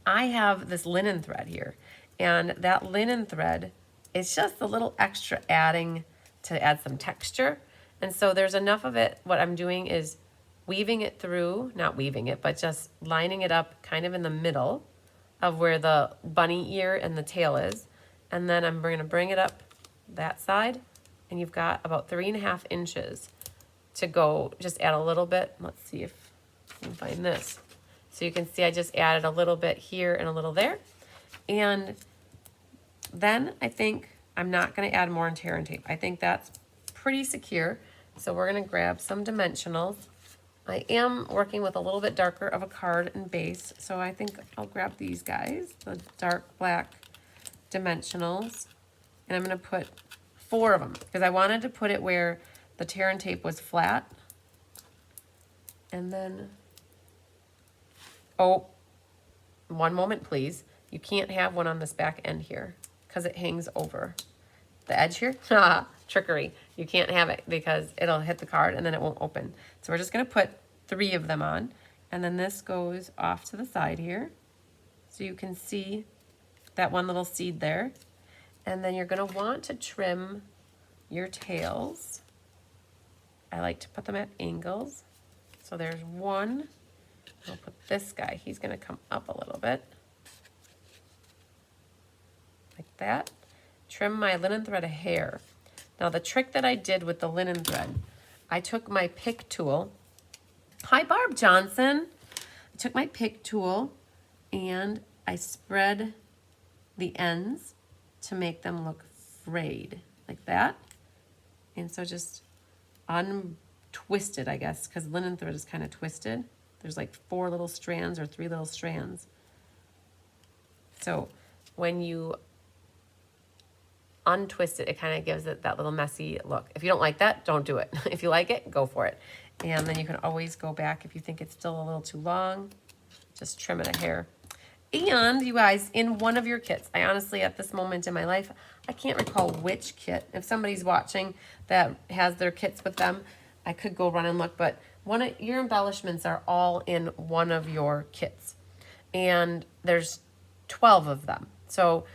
I have this linen thread here, and that linen thread is just a little extra adding to add some texture. And so there's enough of it. What I'm doing is weaving it through, not weaving it, but just lining it up kind of in the middle of where the bunny ear and the tail is. And then I'm going to bring it up that side, and you've got about 3.5 inches to go, just add a little bit. Let's see if I can find this. So you can see I just added a little bit here and a little there. And then I think I'm not going to add more tear and tape. I think that's pretty secure. So we're going to grab some dimensionals. I am working with a little bit darker of a card and base, so I think I'll grab these guys, the dark black dimensionals, and I'm going to put 4 of them because I wanted to put it where the tear and tape was flat. And then, oh, one moment please. You can't have one on this back end here because it hangs over the edge here. Trickery. You can't have it because it'll hit the card and then it won't open. So we're just going to put 3 of them on. And then this goes off to the side here. So you can see that one little seed there. And then you're going to want to trim your tails. I like to put them at angles. So there's one. I'll put this guy. He's going to come up a little bit. Like that. Trim my linen thread a hair. Now the trick that I did with the linen thread, I took my pick tool. Hi Barb Johnson. I took my pick tool and I spread the ends to make them look frayed like that. And so just untwisted, I guess, because linen thread is kind of twisted. There's like 4 little strands or 3 little strands. So when you untwist it, it kind of gives it that little messy look. If you don't like that, don't do it. If you like it, go for it. And then you can always go back if you think it's still a little too long. Just trim it a hair. And you guys, in one of your kits, I honestly, at this moment in my life, I can't recall which kit. If somebody's watching that has their kits with them, I could go run and look, but one of your embellishments are all in one of your kits. And there's 12 of them. So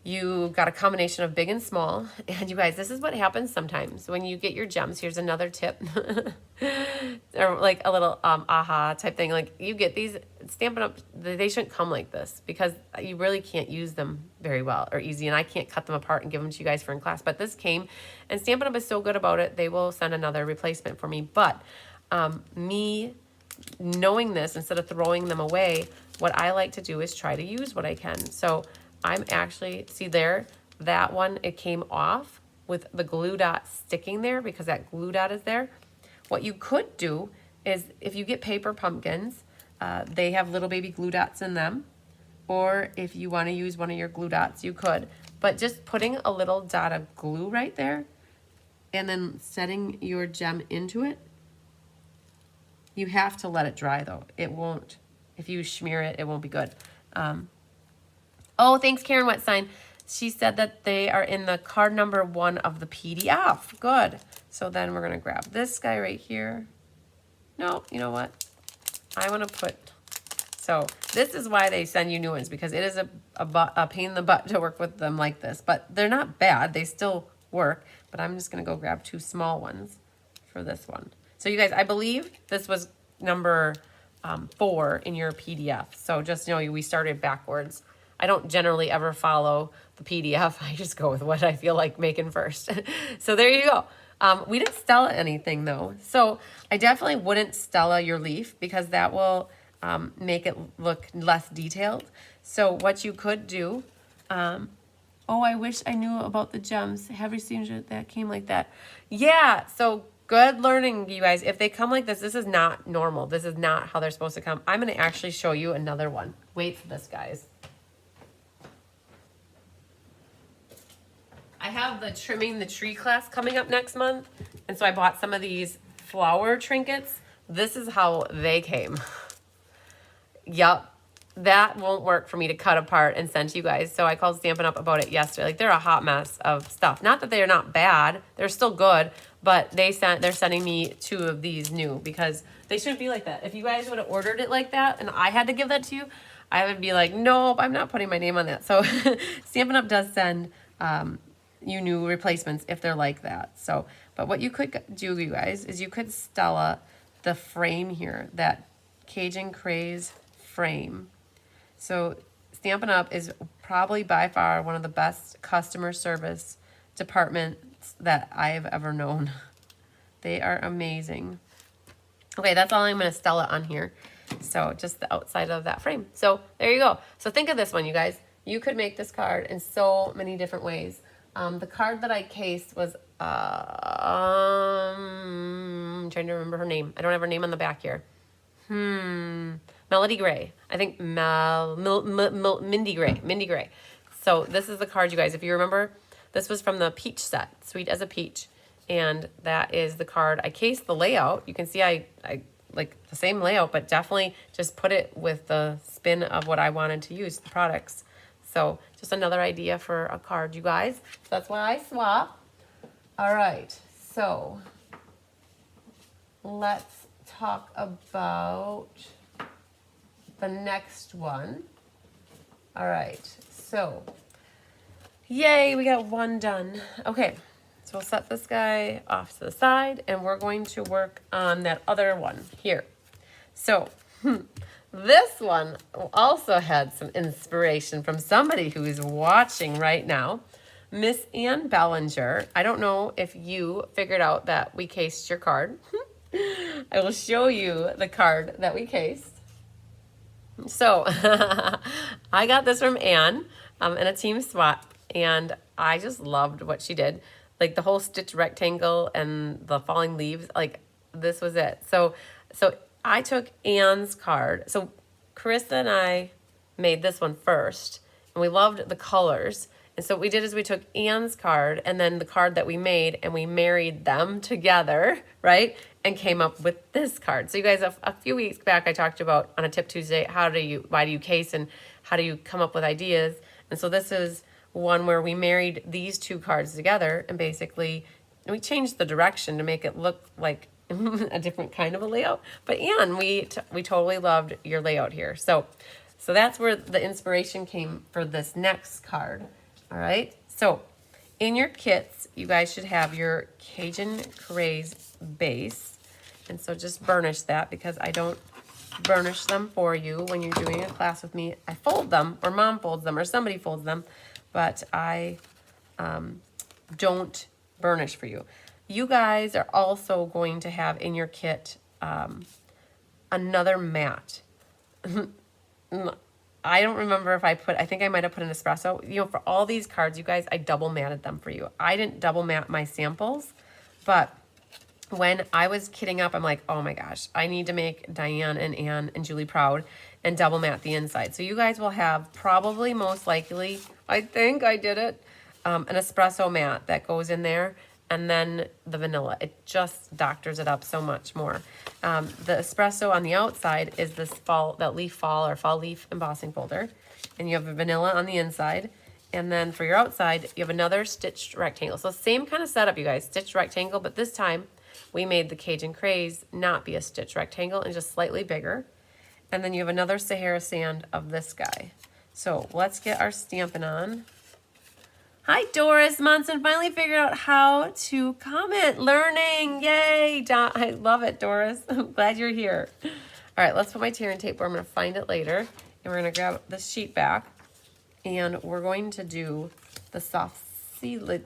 you got a combination of big and small. And you guys, this is what happens sometimes when you get your gems. Here's another tip. Or like a little aha type thing. Like you get these, Stampin' Up, they shouldn't come like this because you really can't use them very well or easy. And I can't cut them apart and give them to you guys for in class. But this came, and Stampin' Up is so good about it, they will send another replacement for me. But me knowing this, instead of throwing them away, what I like to do is try to use what I can. So I'm actually, see there, that one, it came off with the glue dot sticking there because that glue dot is there. What you could do is if you get paper pumpkins, they have little baby glue dots in them. Or if you want to use one of your glue dots, you could. But just putting a little dot of glue right there and then setting your gem into it. You have to let it dry though. It won't, if you smear it, it won't be good. Oh, thanks, Karen Wetstein. She said that they are in the card number 1 of the PDF. Good. So then we're going to grab this guy right here. No, you know what? I want to put, so this is why they send you new ones, because it is a pain in the butt to work with them like this. But they're not bad. They still work. But I'm just going to go grab 2 small ones for this one. So you guys, I believe this was number 4 in your PDF. So just know we started backwards. I don't generally ever follow the PDF. I just go with what I feel like making first. So there you go. We didn't Stella anything though. So I definitely wouldn't Stella your leaf because that will make it look less detailed. So what you could do, oh, I wish I knew about the gems. Have you seen that came like that? Yeah, so good learning, you guys. If they come like this, this is not normal. This is not how they're supposed to come. I'm going to actually show you another one. Wait for this, guys. I have the trimming the tree class coming up next month. And so I bought some of these flower trinkets. This is how they came. Yup. That won't work for me to cut apart and send to you guys. So I called Stampin' Up about it yesterday. Like, they're a hot mess of stuff. Not that they're not bad. They're still good. But they're sending me 2 of these new because they shouldn't be like that. If you guys would have ordered it like that and I had to give that to you, I would be like, nope, I'm not putting my name on that. So Stampin' Up does send you new replacements if they're like that. So, but what you could do, you guys, is you could Stella the frame here, that Cajun Craze frame. So Stampin' Up is probably by far one of the best customer service departments that I've ever known. They are amazing. Okay, that's all I'm going to Stella on here. So just the outside of that frame. So there you go. So think of this one, you guys. You could make this card in so many different ways. The card that I cased was, I'm trying to remember her name. I don't have her name on the back here. Melody Gray. I think Mindy Gray. Mindy Gray. So this is the card, you guys. If you remember, this was from the Peach set, Sweet as a Peach. And that is the card. I cased the layout. You can see I like the same layout, but definitely just put it with the spin of what I wanted to use, the products. So just another idea for a card, you guys. So that's why I swap. All right, so let's talk about the next one. All right, so yay, we got one done. Okay, so we'll set this guy off to the side and we're going to work on that other one here. So this one also had some inspiration from somebody who is watching right now, Miss Ann Bellinger. I don't know if you figured out that we cased your card. I will show you the card that we cased. So I got this from Ann in a team swap, and I just loved what she did. Like the whole stitch rectangle and the falling leaves, like this was it. So I took Ann's card. So Carissa and I made this one first, and we loved the colors. And so what we did is we took Ann's card and then the card that we made, and we married them together, right? And came up with this card. So you guys, a few weeks back, I talked about on a Tip Tuesday, why do you case and how do you come up with ideas? And so this is one where we married these two cards together, and basically we changed the direction to make it look like a different kind of a layout. But Ann, we totally loved your layout here. So that's where the inspiration came for this next card. All right. So in your kits, you guys should have your Cajun Craze base. And so just burnish that, because I don't burnish them for you when you're doing a class with me. I fold them, or mom folds them, or somebody folds them, but I don't burnish for you. You guys are also going to have in your kit another mat. I don't remember if I think I might have put an espresso. You know, for all these cards, you guys, I double matted them for you. I didn't double mat my samples, but when I was kitting up, I'm like, oh my gosh, I need to make Diane and Ann and Julie proud and double mat the inside. So you guys will have probably, most likely, I think I did it, an espresso mat that goes in there, and then the vanilla. It just doctors it up so much more. The espresso on the outside is this fall leaf embossing folder, and you have a vanilla on the inside. And then for your outside, you have another stitched rectangle. So same kind of setup, you guys, stitched rectangle, but this time we made the Cajun Craze not be a stitched rectangle and just slightly bigger. And then you have another Sahara sand of this guy. So let's get our stamping on. Hi, Doris Monson. Finally figured out how to comment. Learning. Yay. I love it, Doris. I'm glad you're here. All right, let's put my tear and tape where I'm going to find it later. And we're going to grab this sheet back. And we're going to do the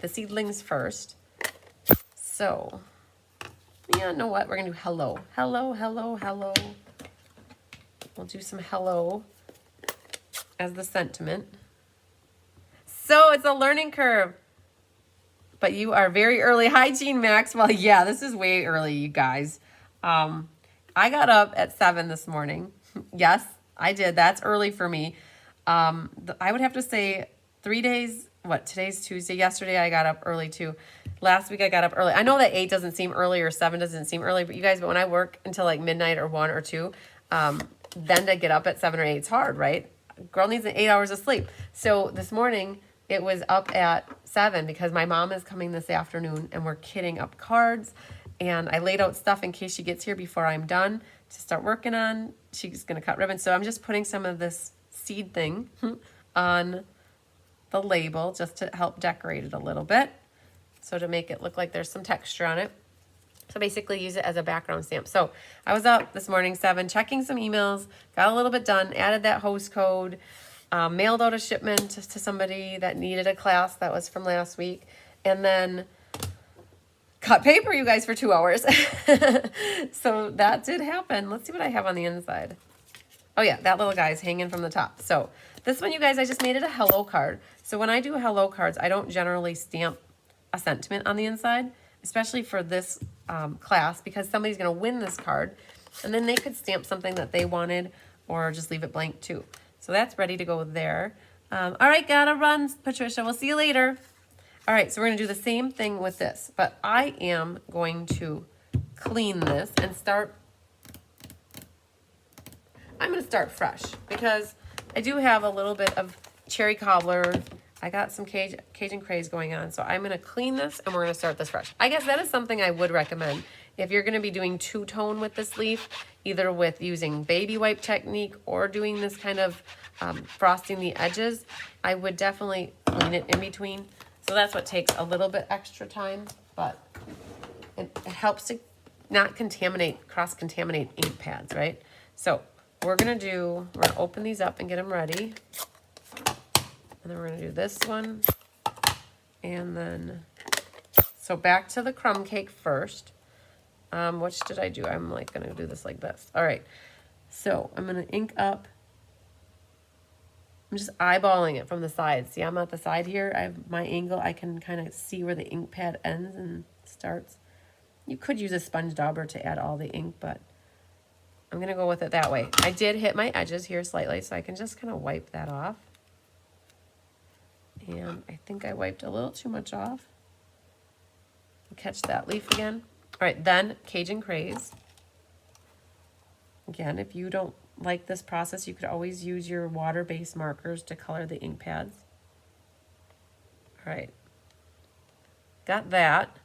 seedlings first. So, yeah, you know what? We're going to do hello. Hello, hello, hello. We'll do some hello as the sentiment. So it's a learning curve, but you are very early. Hi, Jean Maxwell. Yeah, this is way early, you guys. I got up at 7 this morning. Yes, I did. That's early for me. I would have to say 3 days. Today's Tuesday. Yesterday I got up early too. Last week I got up early. I know that 8 doesn't seem early or 7 doesn't seem early, but you guys, when I work until like midnight or 1 or 2, then to get up at 7 or 8, it's hard, right? Girl needs 8 hours of sleep. So this morning, it was up at 7 because my mom is coming this afternoon and we're kitting up cards. And I laid out stuff in case she gets here before I'm done to start working on. She's going to cut ribbons. So I'm just putting some of this seed thing on the label just to help decorate it a little bit. So to make it look like there's some texture on it. So basically use it as a background stamp. So I was up this morning, 7, checking some emails, got a little bit done, added that host code, mailed out a shipment to somebody that needed a class that was from last week. And then cut paper, you guys, for 2 hours. So that did happen. Let's see what I have on the inside. Oh yeah, that little guy's hanging from the top. So this one, you guys, I just made it a hello card. So when I do hello cards, I don't generally stamp a sentiment on the inside, especially for this class, because somebody's going to win this card, and then they could stamp something that they wanted or just leave it blank too. So that's ready to go there. All right, gotta run, Patricia. We'll see you later. All right, so we're going to do the same thing with this, but I am going to clean this and start. I'm going to start fresh because I do have a little bit of cherry cobbler. I got some Cajun craze going on, so I'm going to clean this and we're going to start this fresh. I guess that is something I would recommend. If you're going to be doing two-tone with this leaf, either with using baby wipe technique or doing this kind of frosting the edges, I would definitely clean it in between. So that's what takes a little bit extra time, but it helps to not contaminate, cross-contaminate ink pads, right? So we're gonna open these up and get them ready. And then we're gonna do this one. And then, so back to the crumb cake first. Which did I do? I'm like gonna do this like this. All right, so I'm gonna ink up. I'm just eyeballing it from the side. See, I'm at the side here. I have my angle. I can kind of see where the ink pad ends and starts. You could use a sponge dauber to add all the ink, but I'm going to go with it that way. I did hit my edges here slightly, so I can just kind of wipe that off. And I think I wiped a little too much off. Catch that leaf again. All right, then Cajun craze. Again, if you don't like this process, you could always use your water-based markers to color the ink pads. All right, got that.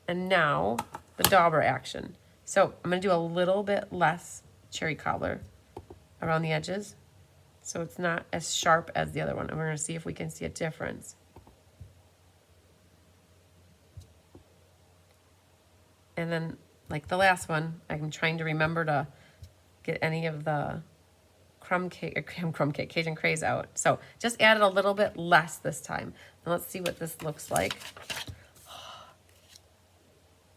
And now the dauber action. So I'm going to do a little bit less cherry cobbler around the edges, so it's not as sharp as the other one. And we're going to see if we can see a difference. And then, like the last one, I'm trying to remember to get any of the Cajun craze out. So just added a little bit less this time. And let's see what this looks like.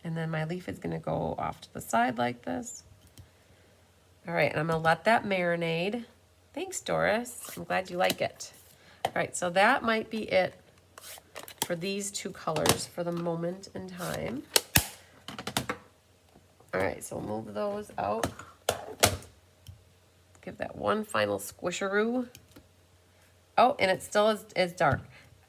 And then my leaf is going to go off to the side like this. All right, and I'm going to let that marinate. Thanks, Doris. I'm glad you like it. All right, so that might be it for these two colors for the moment in time. All right, so we'll move those out. Give that one final squisheroo. Oh, and it still is dark.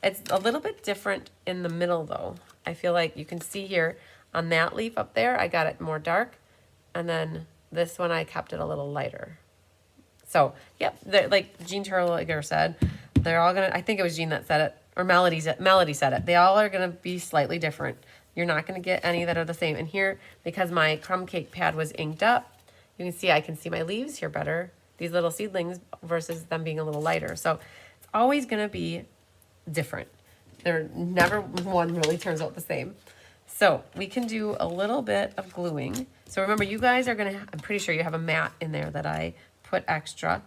It's a little bit different in the middle, though. I feel like you can see here on that leaf up there, I got it more dark. And then this one, I kept it a little lighter. So, yep, like Jean Turliger said, they're all going to, I think it was Jean that said it, or Melody said it. They all are going to be slightly different. You're not going to get any that are the same. And here, because my crumb cake pad was inked up, you can see my leaves here better, these little seedlings, versus them being a little lighter. So it's always going to be different. They're never one really turns out the same. So we can do a little bit of gluing. So remember, you guys are going to, I'm pretty sure you have a mat in there that I put extra.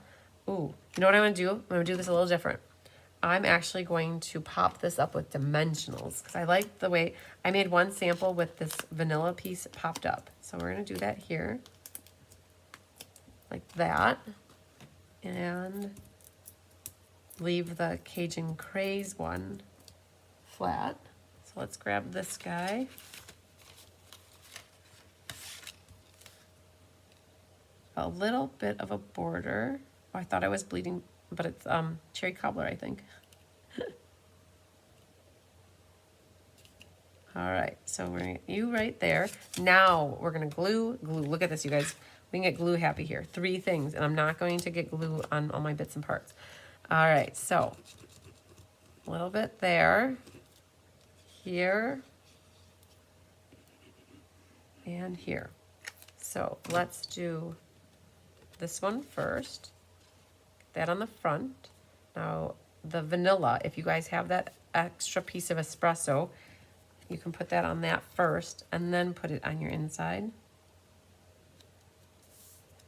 Ooh, you know what I'm going to do? I'm going to do this a little different. I'm actually going to pop this up with dimensionals because I like the way I made one sample with this vanilla piece popped up. So we're going to do that here like that and leave the Cajun craze one flat. So let's grab this guy. A little bit of a border. Oh, I thought I was bleeding, but it's cherry cobbler, I think. All right, so we're gonna get you right there. Now we're gonna glue. Look at this, you guys. We can get glue happy here. 3 things, and I'm not going to get glue on all my bits and parts. All right, so a little bit there, here, and here. So let's do this one first. Get that on the front. Now the vanilla, if you guys have that extra piece of espresso, you can put that on that first and then put it on your inside.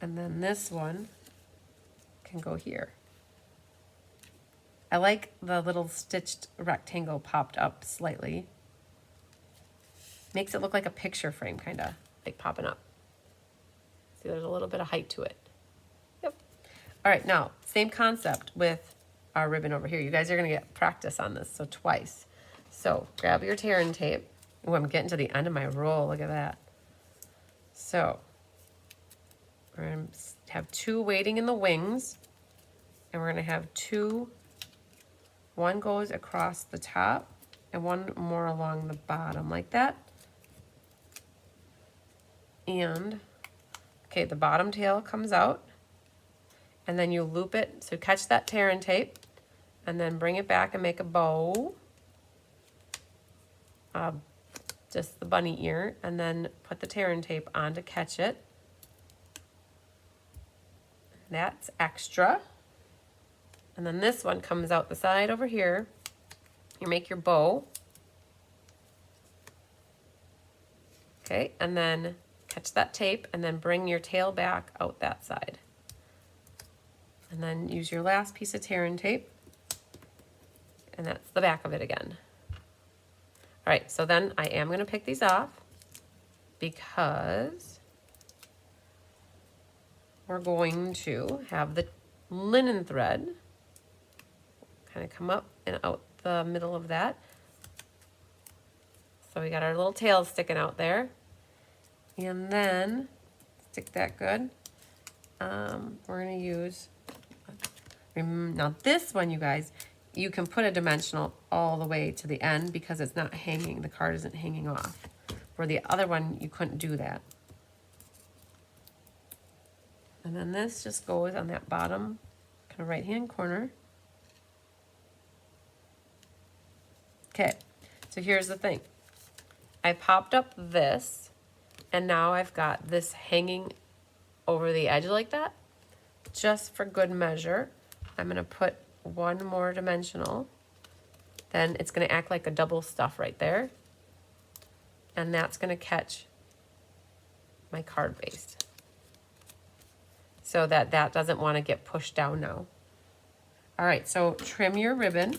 And then this one can go here. I like the little stitched rectangle popped up slightly. Makes it look like a picture frame, kind of like popping up. See, there's a little bit of height to it. Yep. All right, now, same concept with our ribbon over here. You guys are gonna get practice on this, so twice. So grab your tear and tape. Oh, I'm getting to the end of my roll, look at that. So we're gonna have 2 waiting in the wings, and we're gonna have 2, one goes across the top and one more along the bottom like that. And, okay, the bottom tail comes out, and then you loop it, so catch that tear and tape, and then bring it back and make a bow. Just the bunny ear, and then put the tear and tape on to catch it. That's extra. And then this one comes out the side over here. You make your bow. Okay, and then catch that tape and then bring your tail back out that side. And then use your last piece of tear and tape. And that's the back of it again. All right, so then I am gonna pick these off because we're going to have the linen thread kind of come up and out the middle of that. So we got our little tails sticking out there. And then, stick that good. We're gonna use, now this one, you guys, you can put a dimensional all the way to the end because it's not hanging, the card isn't hanging off. For the other one, you couldn't do that. And then this just goes on that bottom kind of right-hand corner. Okay, so here's the thing. I popped up this, and now I've got this hanging over the edge like that. Just for good measure, I'm gonna put one more dimensional. Then it's gonna act like a double stuff right there. And that's gonna catch my card base, so that that doesn't wanna get pushed down now. All right, so trim your ribbon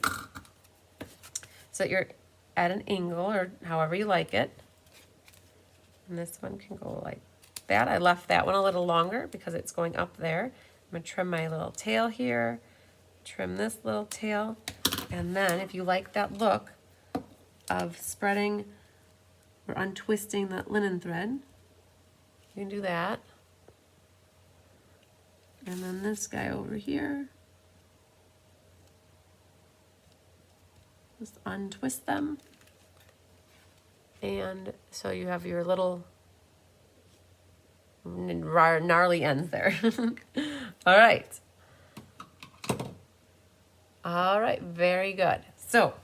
so that you're at an angle or however you like it. And this one can go like that. I left that one a little longer because it's going up there. I'm gonna trim my little tail here, trim this little tail, and then if you like that look of spreading or untwisting that linen thread, you can do that. And then this guy over here, just untwist them. And so you have your little gnarly ends there. All right. All right, very good. So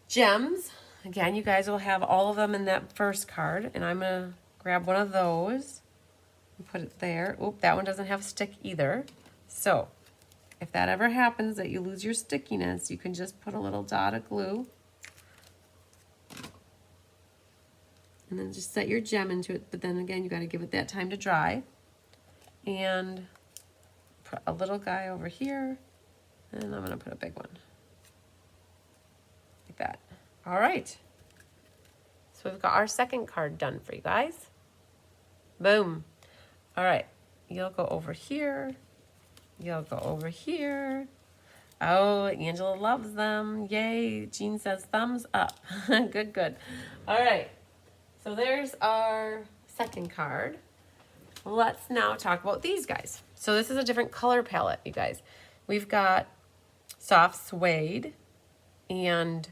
gems, again, you guys will have all of them in that first card, and I'm gonna grab one of those and put it there. Oop, that one doesn't have stick either. So if that ever happens that you lose your stickiness, you can just put a little dot of glue and then just set your gem into it. But then again, you got to give it that time to dry. And put a little guy over here, and I'm going to put a big one like that. All right. So we've got our second card done for you guys. Boom. All right. You'll go over here. You'll go over here. Oh, Angela loves them. Yay. Jean says thumbs up. Good, good. All right. So there's our second card. Let's now talk about these guys. So this is a different color palette, you guys. We've got soft suede and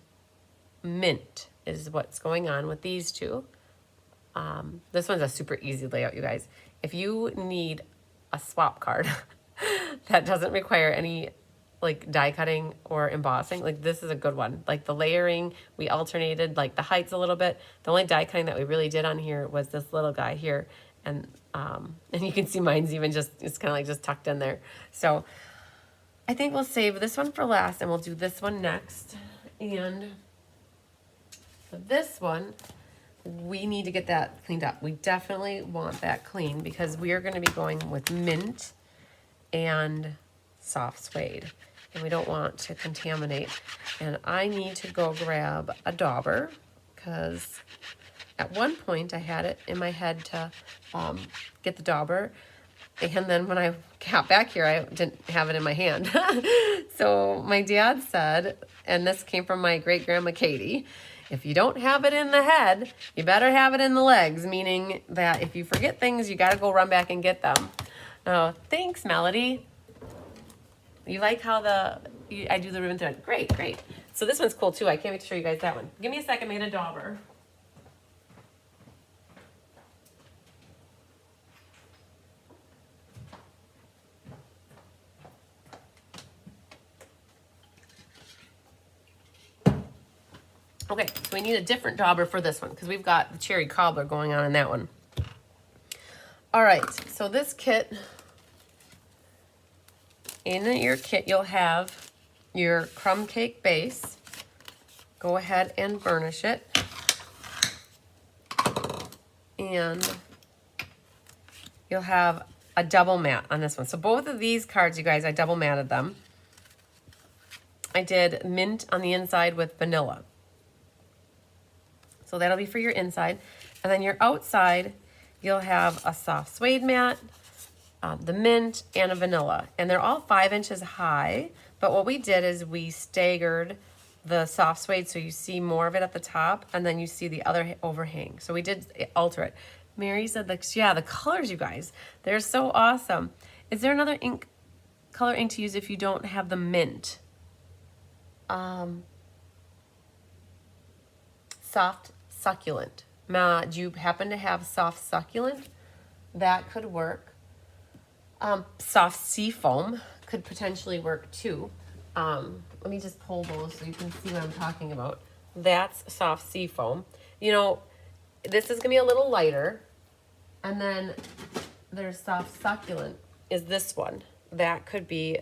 mint is what's going on with these two. This one's a super easy layout, you guys. If you need a swap card that doesn't require any like die cutting or embossing, like this is a good one. Like the layering, we alternated like the heights a little bit. The only die cutting that we really did on here was this little guy here. And you can see mine's even just, it's kind of like just tucked in there. So I think we'll save this one for last and we'll do this one next. And for this one, we need to get that cleaned up. We definitely want that clean because we are going to be going with mint and soft suede. And we don't want to contaminate. And I need to go grab a dauber because at one point I had it in my head to get the dauber, and then when I got back here, I didn't have it in my hand. So my dad said, and this came from my great-grandma Katie, if you don't have it in the head, you better have it in the legs, meaning that if you forget things, you got to go run back and get them. Oh, thanks, Melody. You like how I do the ribbon thread? Great, great. So this one's cool too. I can't wait to show you guys that one. Give me a second, I'm gonna dauber. Okay, so we need a different dauber for this one because we've got the cherry cobbler going on in that one. All right, so this kit, in your kit, you'll have your crumb cake base. Go ahead and burnish it. And you'll have a double mat on this one. So both of these cards, you guys, I double matted them. I did mint on the inside with vanilla. So that'll be for your inside. And then your outside, you'll have a soft suede mat, the mint, and a vanilla. And they're all 5 inches high. But what we did is we staggered the soft suede so you see more of it at the top, and then you see the other overhang. So we did alter it. Mary said, yeah, the colors, you guys, they're so awesome. Is there another color ink to use if you don't have the mint? Soft succulent. Do you happen to have soft succulent? That could work. Soft sea foam could potentially work too. Let me just pull those so you can see what I'm talking about. That's soft sea foam. You know, this is gonna be a little lighter. And then there's soft succulent is this one. That could be,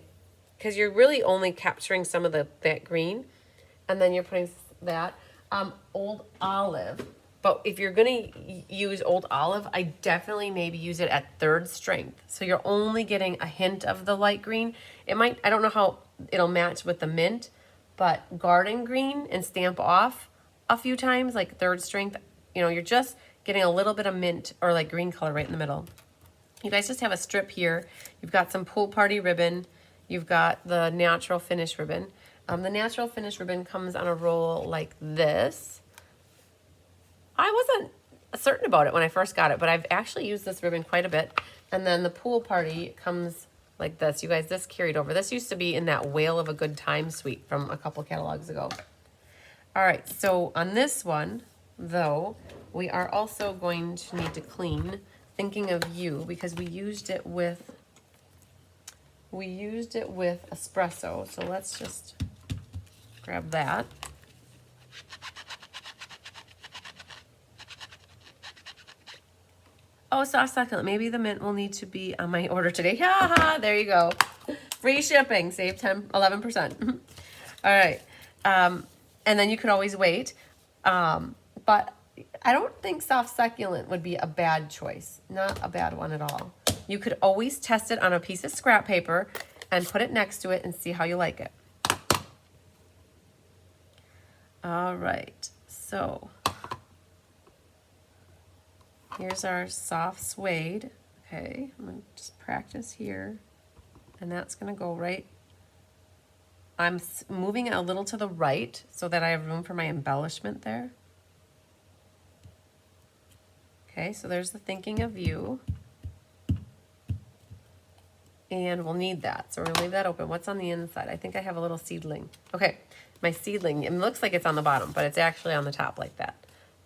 because you're really only capturing some of that green, and then you're putting that. Old olive, but if you're gonna use old olive, I definitely maybe use it at 3rd strength. So you're only getting a hint of the light green. It might, I don't know how it'll match with the mint, but garden green and Stamp Off a few times, like 3rd strength, you know, you're just getting a little bit of mint or like green color right in the middle. You guys just have a strip here. You've got some Pool Party ribbon. You've got the natural finish ribbon. The natural finish ribbon comes on a roll like this. I wasn't certain about it when I first got it, but I've actually used this ribbon quite a bit. And then the Pool Party comes like this. You guys, this carried over. This used to be in that Whale of a Good Time suite from a couple catalogs ago. All right, so on this one, though, we are also going to need to clean Thinking of You, because we used it with espresso. So let's just grab that. Oh, soft succulent. Maybe the mint will need to be on my order today. Ha ha, there you go. Free shipping, save 11%. All right. And then you could always wait. But I don't think soft succulent would be a bad choice. Not a bad one at all. You could always test it on a piece of scrap paper and put it next to it and see how you like it. All right, so here's our soft suede. Okay, I'm gonna just practice here. And that's gonna go right. I'm moving it a little to the right so that I have room for my embellishment there. Okay, so there's the Thinking of You. And we'll need that. So we're gonna leave that open. What's on the inside? I think I have a little seedling. Okay, my seedling, it looks like it's on the bottom, but it's actually on the top like that.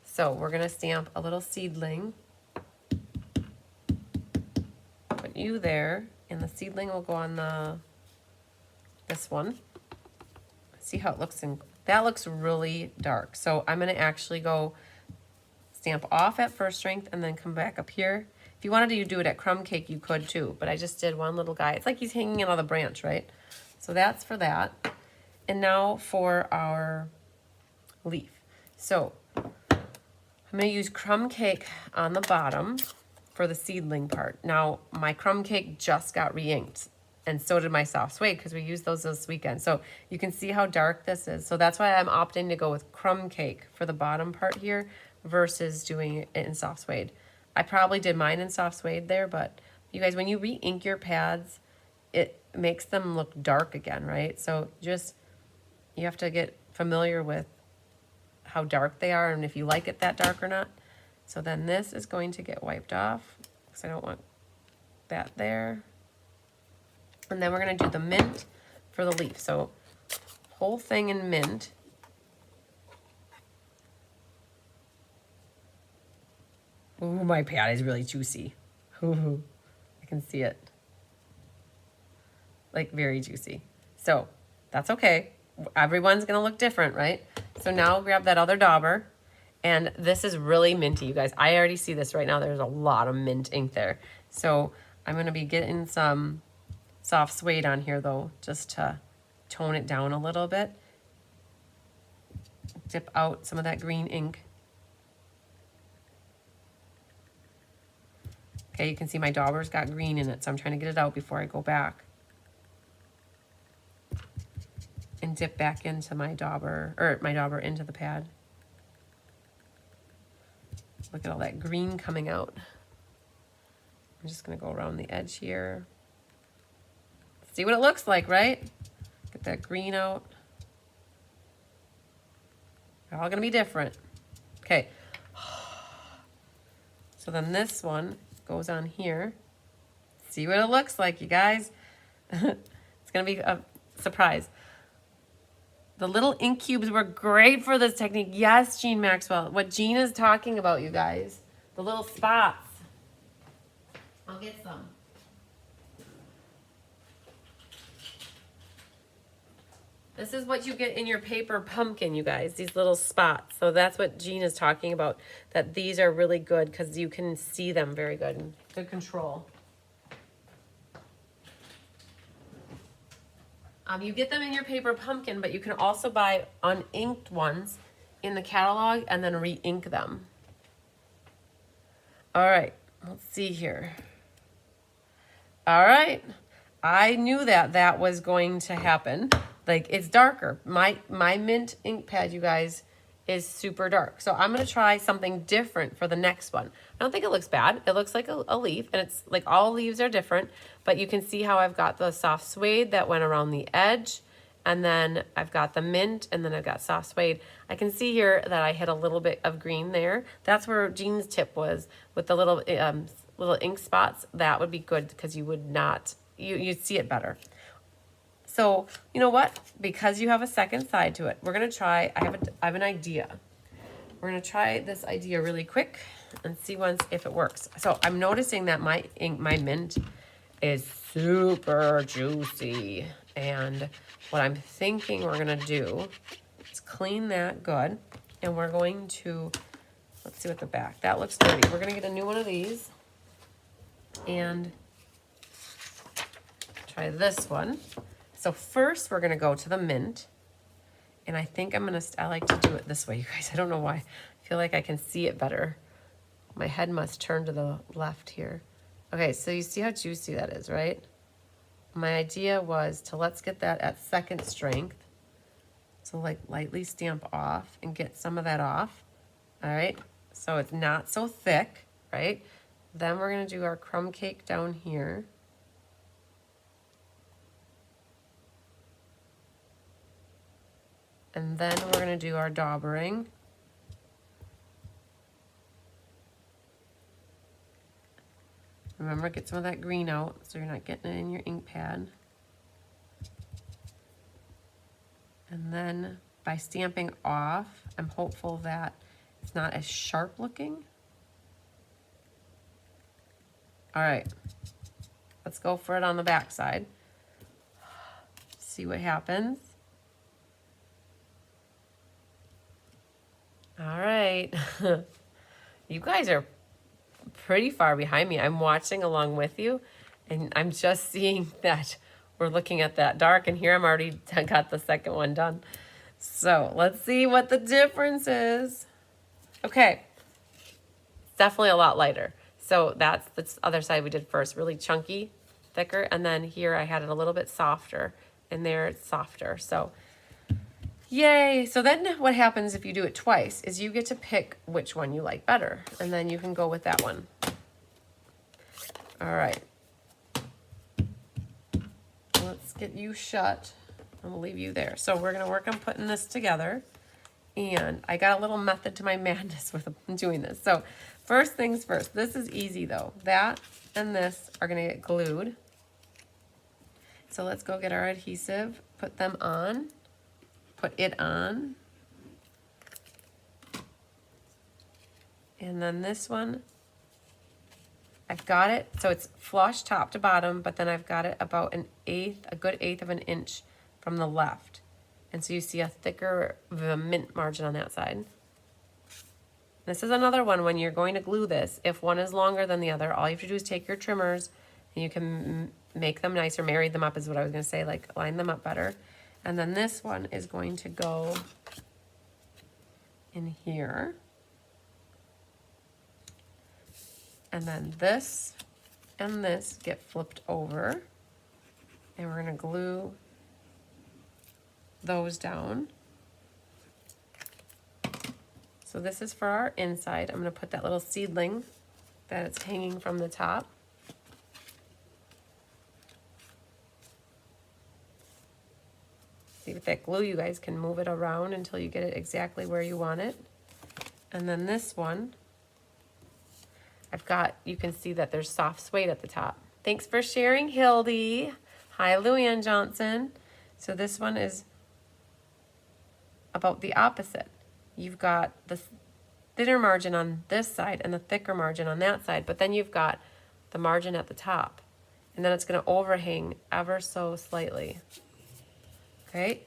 So we're gonna stamp a little seedling. Put you there, and the seedling will go on this one. See how it looks, that looks really dark. So I'm gonna actually go Stamp Off at 1st strength and then come back up here. If you wanted to do it at crumb cake, you could too, but I just did one little guy. It's like he's hanging on the branch, right? So that's for that. And now for our leaf. So I'm gonna use crumb cake on the bottom for the seedling part. Now, my crumb cake just got re-inked, And so did my soft suede because we used those this weekend. So you can see how dark this is. So that's why I'm opting to go with crumb cake for the bottom part here versus doing it in soft suede. I probably did mine in soft suede there, but you guys, when you re-ink your pads, it makes them look dark again, right? So just, you have to get familiar with how dark they are and if you like it that dark or not. So then this is going to get wiped off because I don't want that there. And then we're going to do the mint for the leaf. So whole thing in mint. Ooh, my pad is really juicy. Ooh, I can see it. Like very juicy. So that's okay. Everyone's going to look different, right? So now grab that other dauber. And this is really minty, you guys. I already see this right now. There's a lot of mint ink there. So I'm going to be getting some soft suede on here though, just to tone it down a little bit. Dip out some of that green ink. Okay, you can see my dauber's got green in it, so I'm trying to get it out before I go back. And dip back into my dauber, or my dauber into the pad. Look at all that green coming out. I'm just gonna go around the edge here. See what it looks like, right? Get that green out. They're all gonna be different. Okay. So then this one goes on here. See what it looks like, you guys. It's gonna be a surprise. The little ink cubes were great for this technique. Yes, Jean Maxwell. What Jean is talking about, you guys. The little spots. I'll get some. This is what you get in your paper pumpkin, you guys, these little spots. So that's what Jean is talking about, that these are really good because you can see them very good and good control. You get them in your paper pumpkin, but you can also buy uninked ones in the catalog and then re-ink them. All right, let's see here. All right, I knew that that was going to happen. Like, it's darker. My mint ink pad, you guys, is super dark. So I'm going to try something different for the next one. I don't think it looks bad. It looks like a leaf, and it's like all leaves are different, but you can see how I've got the soft suede that went around the edge, and then I've got the mint, and then I've got soft suede. I can see here that I hit a little bit of green there. That's where Jean's tip was with the little ink spots. That would be good because you would not, you'd see it better. So, you know what? Because you have a second side to it, we're going to try, I have an idea. We're going to try this idea really quick and see if it works. So I'm noticing that my mint is super juicy. And what I'm thinking we're going to do is clean that good. And we're going to, let's see what the back, that looks dirty. We're going to get a new one of these and try this one. So first we're gonna go to the mint, and I think I like to do it this way, you guys. I don't know why. I feel like I can see it better. My head must turn to the left here. Okay, so you see how juicy that is, right? My idea was to let's get that at second strength. So like lightly stamp off and get some of that off. All right, so it's not so thick, right? Then we're gonna do our crumb cake down here. And then we're going to do our daubering. Remember, get some of that green out so you're not getting it in your ink pad. And then by stamping off, I'm hopeful that it's not as sharp looking. All right, let's go for it on the back side. See what happens. All right, you guys are pretty far behind me. I'm watching along with you, and I'm just seeing that we're looking at that dark, and here I'm already got the second one done. So let's see what the difference is. Okay, it's definitely a lot lighter. So that's the other side we did first, really chunky, thicker, and then here I had it a little bit softer, and there it's softer. So yay. So then what happens if you do it twice is you get to pick which one you like better, and then you can go with that one. All right. Let's get you shut. I'm gonna leave you there. So we're gonna work on putting this together. And I got a little method to my madness with doing this. So first things first, this is easy though. That and this are gonna get glued. So let's go get our adhesive, put them on, put it on. And then this one, I've got it, so it's flush top to bottom, but then I've got it about a good eighth of an inch from the left. And so you see a thicker mint margin on that side. This is another one when you're going to glue this. If one is longer than the other, all you have to do is take your trimmers and you can make them nicer, marry them up is what I was gonna say, like line them up better. And then this one is going to go in here. And then this and this get flipped over. And we're gonna glue those down. So this is for our inside. I'm gonna put that little seedling that it's hanging from the top. See, with that glue, you guys can move it around until you get it exactly where you want it. And then this one, I've got, you can see that there's soft suede at the top. Thanks for sharing, Hildy. Hi, Luann Johnson. So this one is about the opposite. You've got the thinner margin on this side and the thicker margin on that side, but then you've got the margin at the top, and then it's going to overhang ever so slightly. Okay,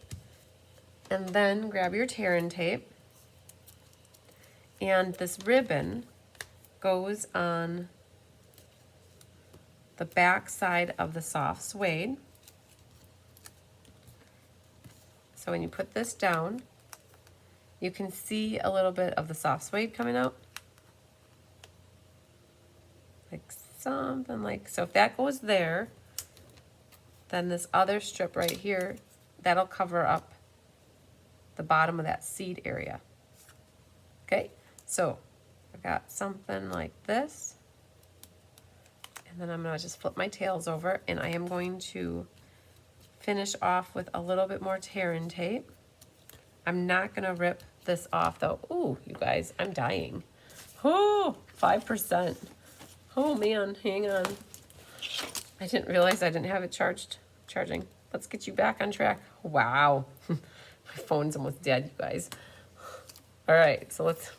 and then grab your tear-in tape, and this ribbon goes on the back side of the soft suede. So when you put this down, you can see a little bit of the soft suede coming out. Like something like, so if that goes there, then this other strip right here, that'll cover up the bottom of that seed area. Okay, so I've got something like this. And then I'm gonna just flip my tails over, and I am going to finish off with a little bit more tear-in tape. I'm not gonna rip this off though. Ooh, you guys, I'm dying. Oh, 5%. Oh man, hang on. I didn't realize I didn't have it charging. Let's get you back on track. Wow, my phone's almost dead, you guys. All right, so let's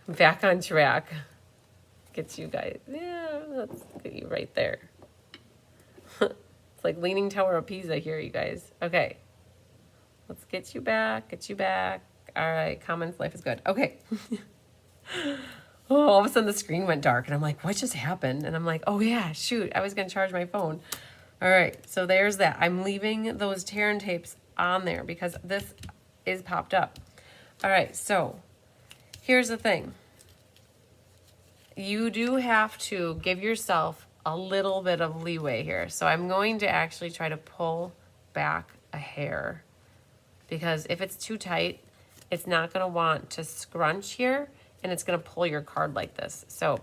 back on track. Get you guys, yeah, let's get you right there. It's like Leaning Tower of Pisa here, you guys. Okay. Let's get you back, All right, Commons, life is good. Okay. Oh, all of a sudden the screen went dark, and I'm like, what just happened? And I'm like, oh yeah, shoot, I was gonna charge my phone. All right, so there's that. I'm leaving those tear-in tapes on there because this is popped up. All right, so here's the thing. You do have to give yourself a little bit of leeway here. So I'm going to actually try to pull back a hair, because if it's too tight, it's not gonna want to scrunch here, and it's gonna pull your card like this. So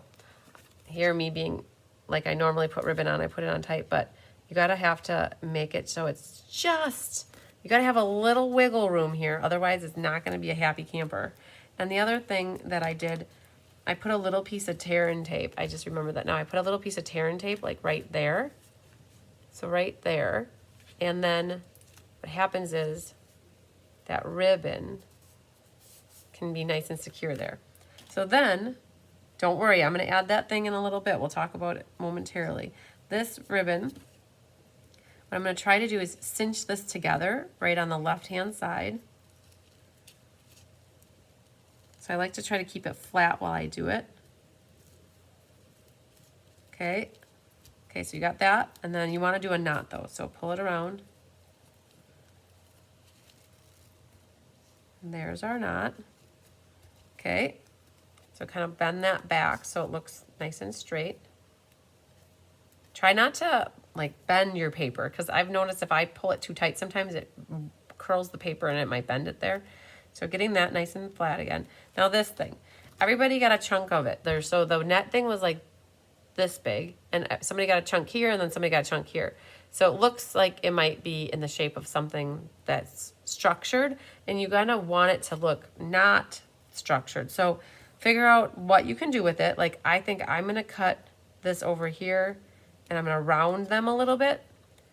here, me being like, I normally put ribbon on, I put it on tight, but you gotta have to make it so it's just, you gotta have a little wiggle room here, otherwise it's not gonna be a happy camper. And the other thing that I did, I put a little piece of tear-in tape. I just remember that now. I put a little piece of tear-in tape like right there. So right there. And then what happens is that ribbon can be nice and secure there. So then, don't worry, I'm gonna add that thing in a little bit. We'll talk about it momentarily. This ribbon, what I'm gonna try to do is cinch this together right on the left-hand side. So I like to try to keep it flat while I do it. Okay, okay, so you got that, and then you wanna do a knot though, so pull it around. And there's our knot. Okay, so kind of bend that back so it looks nice and straight. try not to like bend your paper, because I've noticed if I pull it too tight, sometimes it curls the paper and it might bend it there. So getting that nice and flat again. Now this thing, everybody got a chunk of it there. So the net thing was like this big, and somebody got a chunk here, and then somebody got a chunk here. So it looks like it might be in the shape of something that's structured, and you kind of want it to look not structured. So figure out what you can do with it. Like I think I'm gonna cut this over here, and I'm gonna round them a little bit.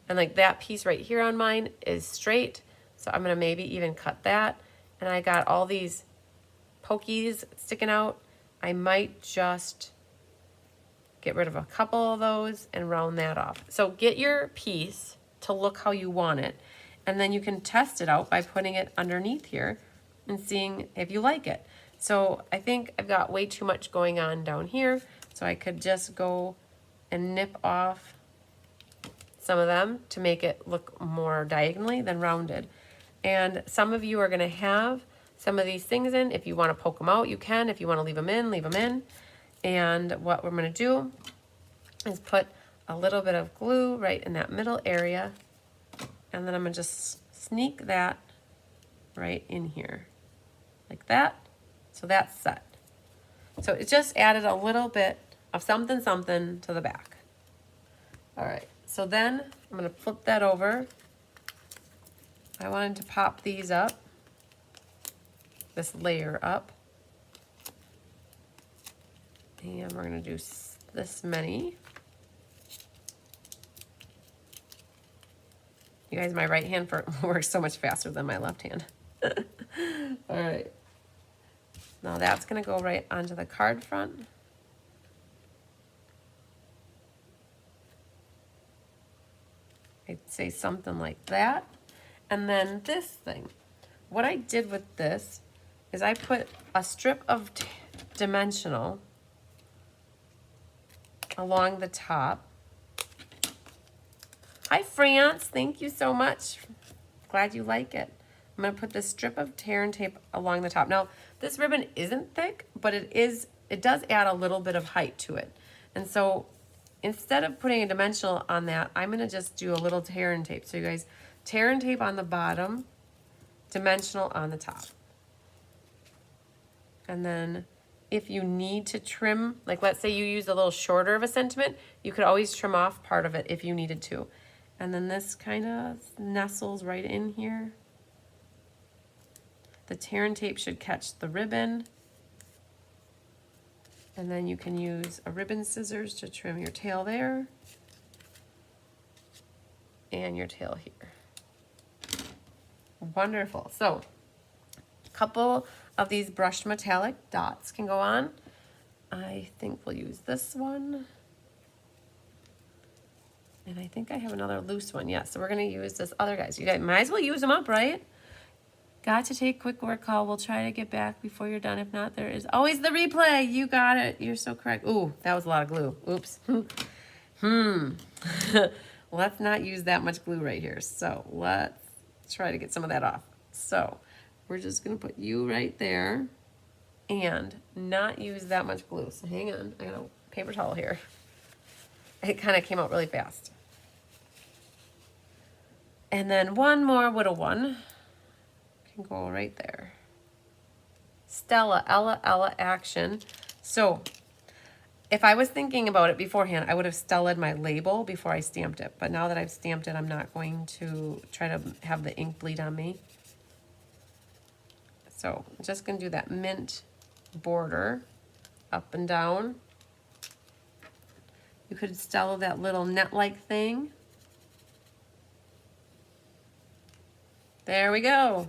And like that piece right here on mine is straight, so I'm gonna maybe even cut that. And I got all these pokies sticking out. I might just get rid of a couple of those and round that off. So get your piece to look how you want it, and then you can test it out by putting it underneath here and seeing if you like it. So I think I've got way too much going on down here, so I could just go and nip off some of them to make it look more diagonally than rounded. And some of you are gonna have some of these things in. If you wanna poke them out, you can. If you wanna leave them in, leave them in. And what we're gonna do is put a little bit of glue right in that middle area. And then I'm gonna just sneak that right in here, like that. So that's set. So it just added a little bit of something to the back. All right, so then I'm gonna flip that over. I wanted to pop these up, this layer up. And we're gonna do this many. You guys, my right hand works so much faster than my left hand. All right. Now that's gonna go right onto the card front. I'd say something like that. And then this thing, what I did with this is I put a strip of dimensional along the top. Hi, France. Thank you so much. Glad you like it. I'm going to put this strip of tear and tape along the top. Now, this ribbon isn't thick, but it does add a little bit of height to it. And so instead of putting a dimensional on that, I'm going to just do a little tear and tape. So you guys, tear and tape on the bottom, dimensional on the top. And then if you need to trim, like let's say you use a little shorter of a sentiment, you could always trim off part of it if you needed to. And then this kind of nestles right in here. The tear and tape should catch the ribbon. And then you can use a ribbon scissors to trim your tail there. And your tail here. Wonderful. So a couple of these brushed metallic dots can go on. I think we'll use this one. And I think I have another loose one. Yeah, so we're going to use this other guys. You guys might as well use them up, right? Got to take a quick work call. We'll try to get back before you're done. If not, there is always the replay. You got it. You're so correct. Ooh, that was a lot of glue. Oops. Let's not use that much glue right here. So let's try to get some of that off. So we're just going to put you right there and not use that much glue. So hang on. I got a paper towel here. It kind of came out really fast. And then one more little one can go right there. Stella, Ella action. So if I was thinking about it beforehand, I would have Stellaed my label before I stamped it. But now that I've stamped it, I'm not going to try to have the ink bleed on me. So I'm just going to do that mint border up and down. You could Stella that little net-like thing. There we go.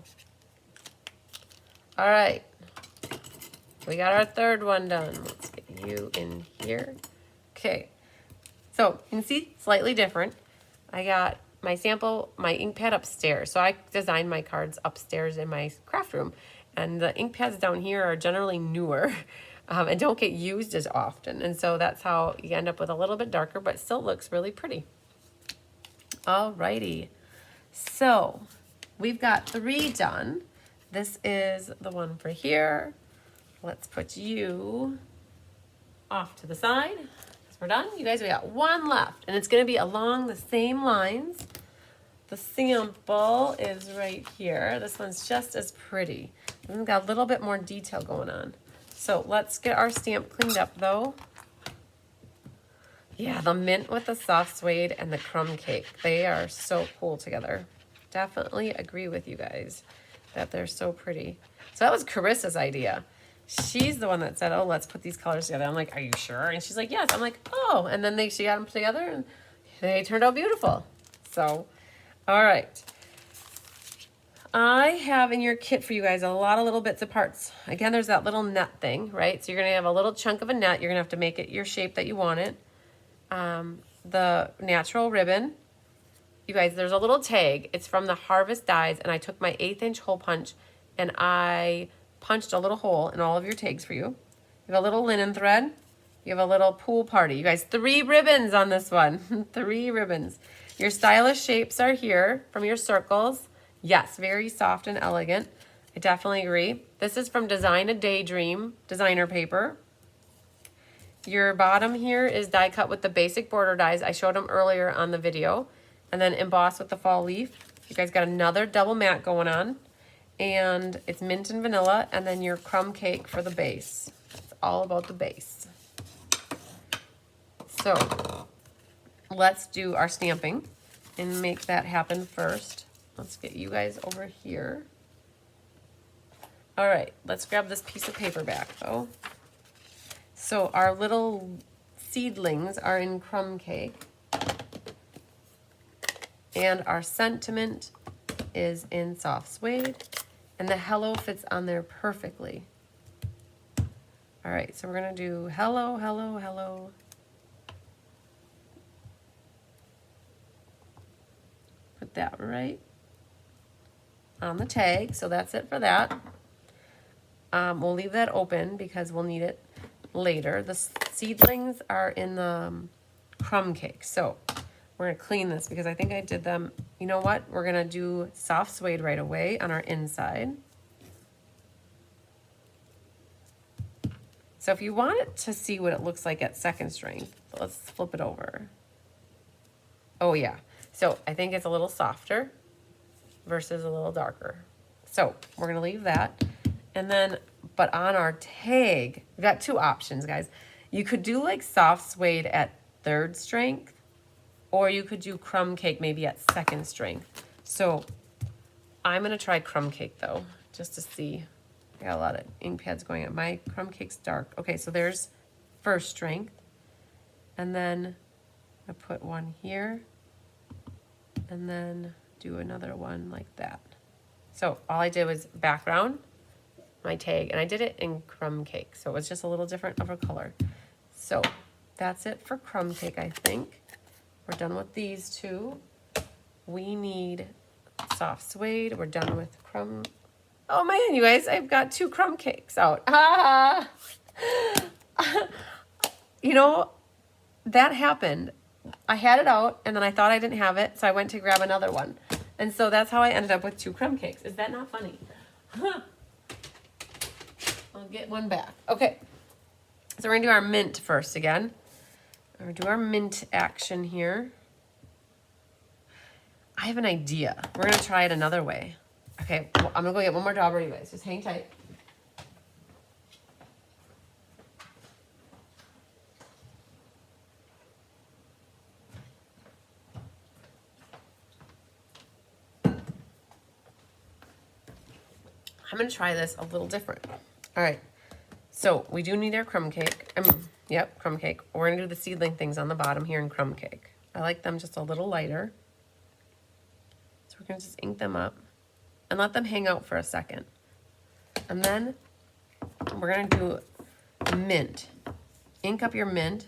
All right. We got our third one done. Let's get you in here. Okay. So you can see slightly different. I got my sample, my ink pad upstairs. So I designed my cards upstairs in my craft room. And the ink pads down here are generally newer and don't get used as often. And so that's how you end up with a little bit darker, but still looks really pretty. All righty. So we've got 3 done. This is the one for here. Let's put you off to the side. we're done. You guys, we got one left, and it's gonna be along the same lines. The sample is right here. This one's just as pretty. It's got a little bit more detail going on. So let's get our stamp cleaned up though. Yeah, the mint with the soft suede and the crumb cake. They are so cool together. Definitely agree with you guys that they're so pretty. So that was Carissa's idea. She's the one that said, oh, let's put these colors together. I'm like, are you sure? And she's like, yes. I'm like, oh. And then she got them together and they turned out beautiful. So, all right. I have in your kit for you guys a lot of little bits of parts. Again, there's that little net thing, right? So you're gonna have a little chunk of a net. You're gonna have to make it your shape that you want it. The natural ribbon. You guys, there's a little tag. It's from the Harvest Dies, and I took my 1/8" hole punch and I punched a little hole in all of your tags for you. You have a little linen thread. You have a little pool party. You guys, 3 ribbons on this one. 3 ribbons. Your stylish shapes are here from your circles. Yes, very soft and elegant. I definitely agree. This is from Design a Daydream designer paper. Your bottom here is die cut with the basic border dies. I showed them earlier on the video. And then embossed with the fall leaf. You guys got another double matte going on. And it's mint and vanilla. And then your crumb cake for the base. It's all about the base. So let's do our stamping and make that happen first. Let's get you guys over here. All right, let's grab this piece of paper back though. So our little seedlings are in crumb cake. And our sentiment is in soft suede. And the hello fits on there perfectly. All right, so we're gonna do hello, hello, hello. Put that right on the tag, so that's it for that. We'll leave that open because we'll need it later. The seedlings are in the crumb cake, so we're gonna clean this because I think I did them. You know what? We're gonna do soft suede right away on our inside. So if you want it to see what it looks like at second strength, let's flip it over. Oh yeah. So I think it's a little softer versus a little darker. So we're gonna leave that. And then, but on our tag, we've got 2 options, guys. You could do like soft suede at 3rd strength, or you could do crumb cake maybe at 2nd strength. So I'm gonna try crumb cake though, just to see. I got a lot of ink pads going on. My crumb cake's dark. Okay, so there's 1st strength. And then I put one here, and then do another one like that. So all I did was background, my tag, and I did it in crumb cake. So it was just a little different of a color. So that's it for crumb cake, I think. We're done with these 2. We need soft suede. We're done with crumb. Oh man, you guys, I've got 2 crumb cakes out. Ah! You know, that happened. I had it out and then I thought I didn't have it, so I went to grab another one. And so that's how I ended up with 2 crumb cakes. Is that not funny? Huh. I'll get one back. Okay, so we're gonna do our mint first again. We're gonna do our mint action here. I have an idea. We're gonna try it another way. Okay, well, I'm gonna go get one more dauber, you guys. Just hang tight. I'm gonna try this a little different. All right, so we do need our crumb cake. Yep, crumb cake. We're gonna do the seedling things on the bottom here in crumb cake. I like them just a little lighter. So we're gonna just ink them up and let them hang out for a second. And then we're gonna do mint. Ink up your mint.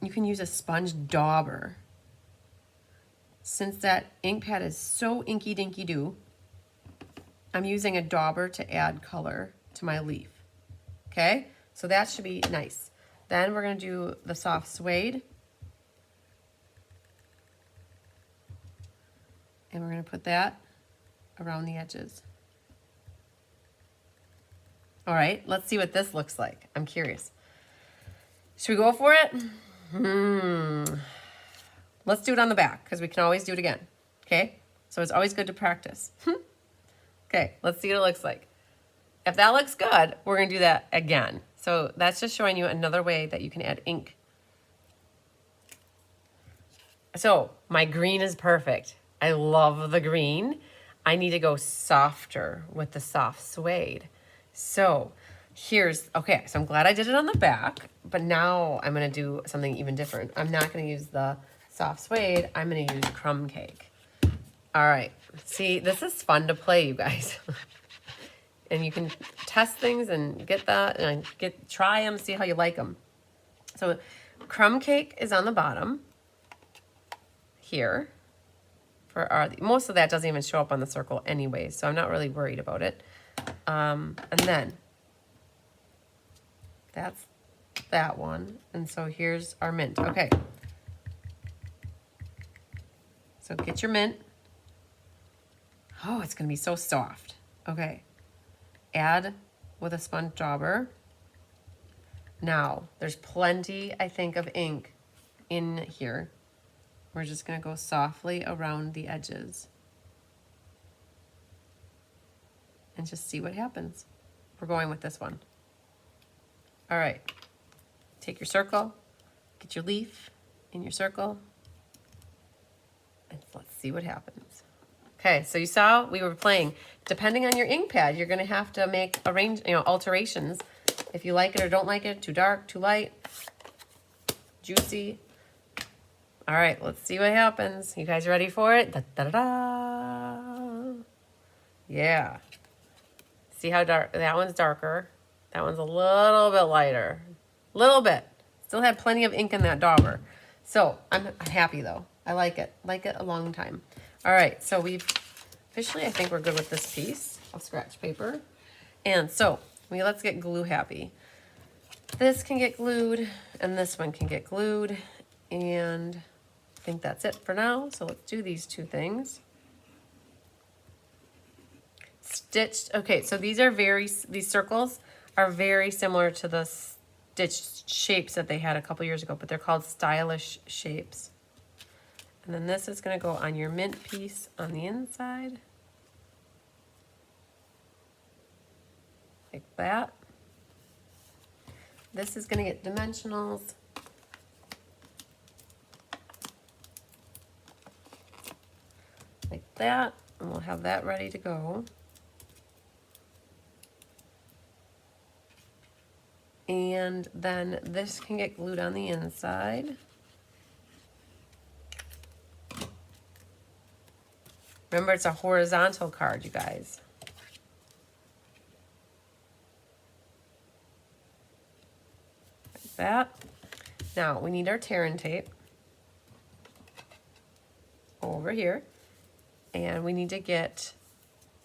You can use a sponge dauber. Since that ink pad is so inky dinky doo, I'm using a dauber to add color to my leaf. Okay, so that should be nice. Then we're gonna do the soft suede. And we're gonna put that around the edges. All right, let's see what this looks like. I'm curious. Should we go for it? Let's do it on the back because we can always do it again. Okay? So it's always good to practice. Okay, let's see what it looks like. If that looks good, we're going to do that again. So that's just showing you another way that you can add ink. So my green is perfect. I love the green. I need to go softer with the soft suede. So okay, so I'm glad I did it on the back, but now I'm going to do something even different. I'm not going to use the soft suede. I'm going to use crumb cake. All right. See, this is fun to play, you guys. And you can test things and get that and try them, see how you like them. So crumb cake is on the bottom here. Most of that doesn't even show up on the circle anyway, so I'm not really worried about it. And then that's that one. And so here's our mint. Okay. So get your mint. Oh, it's going to be so soft. Okay. Add with a sponge dauber. Now, there's plenty, I think, of ink in here. We're just going to go softly around the edges. And just see what happens. We're going with this one. All right. Take your circle. Get your leaf in your circle. And let's see what happens. Okay, so you saw we were playing. Depending on your ink pad, you're going to have to make alterations. If you like it or don't like it, too dark, too light, juicy. All right, let's see what happens. You guys ready for it? Da, da, da, da. Yeah. See how dark? That one's darker. That one's a little bit lighter. Little bit. Still had plenty of ink in that dauber. So I'm happy though. I like it. Like it a long time. All right, so we've officially, I think we're good with this piece of scratch paper. And so let's get glue happy. This can get glued and this one can get glued. And I think that's it for now. So let's do these two things. Stitched. Okay, so these circles are very similar to the stitched shapes that they had a couple years ago, but they're called stylish shapes. And then this is going to go on your mint piece on the inside. Like that. This is going to get dimensionals. Like that. And we'll have that ready to go. And then this can get glued on the inside. Remember, it's a horizontal card, you guys. Like that. Now, we need our tear and tape over here. And we need to get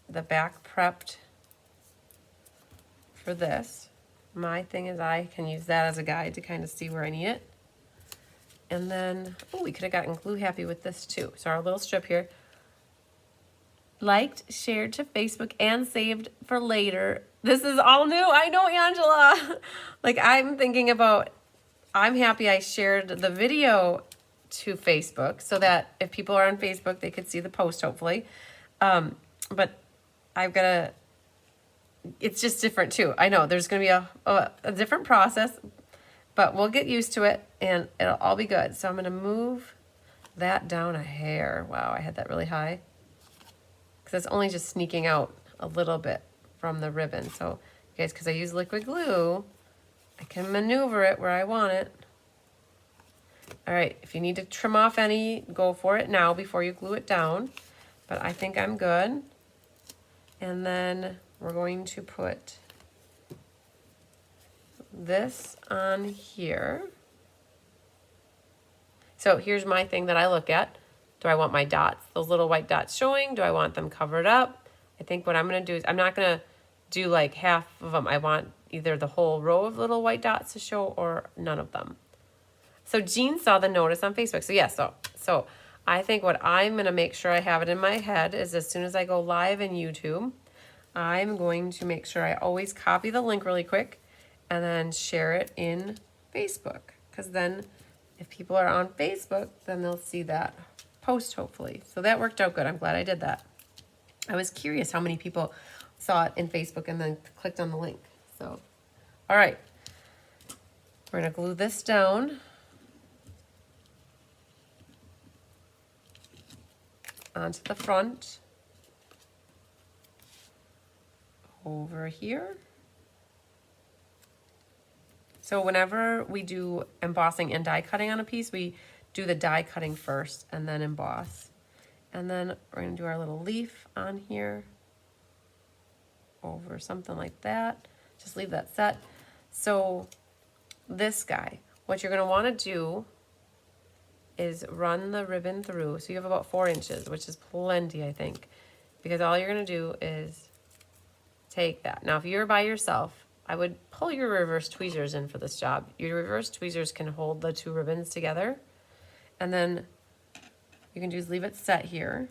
the back prepped for this. My thing is I can use that as a guide to kind of see where I need it. And then, oh, we could have gotten glue happy with this too. So our little strip here. Liked, shared to Facebook, and saved for later. This is all new. I know, Angela. Like, I'm thinking about, I'm happy I shared the video to Facebook so that if people are on Facebook, they could see the post, hopefully. But I've got to, it's just different too. I know there's going to be a different process, but we'll get used to it and it'll all be good. So I'm going to move that down a hair. Wow, I had that really high. Because it's only just sneaking out a little bit from the ribbon. So, you guys, because I use liquid glue, I can maneuver it where I want it. All right, if you need to trim off any, go for it now before you glue it down. But I think I'm good. And then we're going to put this on here. So here's my thing that I look at. Do I want my dots, those little white dots showing? Do I want them covered up? I think what I'm going to do is I'm not going to do like half of them. I want either the whole row of little white dots to show or none of them. So Jean saw the notice on Facebook. So yeah, so I think what I'm going to make sure I have it in my head is as soon as I go live in YouTube, I'm going to make sure I always copy the link really quick and then share it in Facebook, because then if people are on Facebook, then they'll see that post, hopefully. So that worked out good. I'm glad I did that. I was curious how many people saw it in Facebook and then clicked on the link. So, all right. We're going to glue this down onto the front over here. So whenever we do embossing and die cutting on a piece, we do the die cutting first and then emboss. And then we're going to do our little leaf on here over something like that. Just leave that set. So this guy, what you're going to want to do is run the ribbon through. So you have about 4 inches, which is plenty, I think, because all you're going to do is take that. Now, if you're by yourself, I would pull your reverse tweezers in for this job. Your reverse tweezers can hold the 2 ribbons together. And then you can just leave it set here.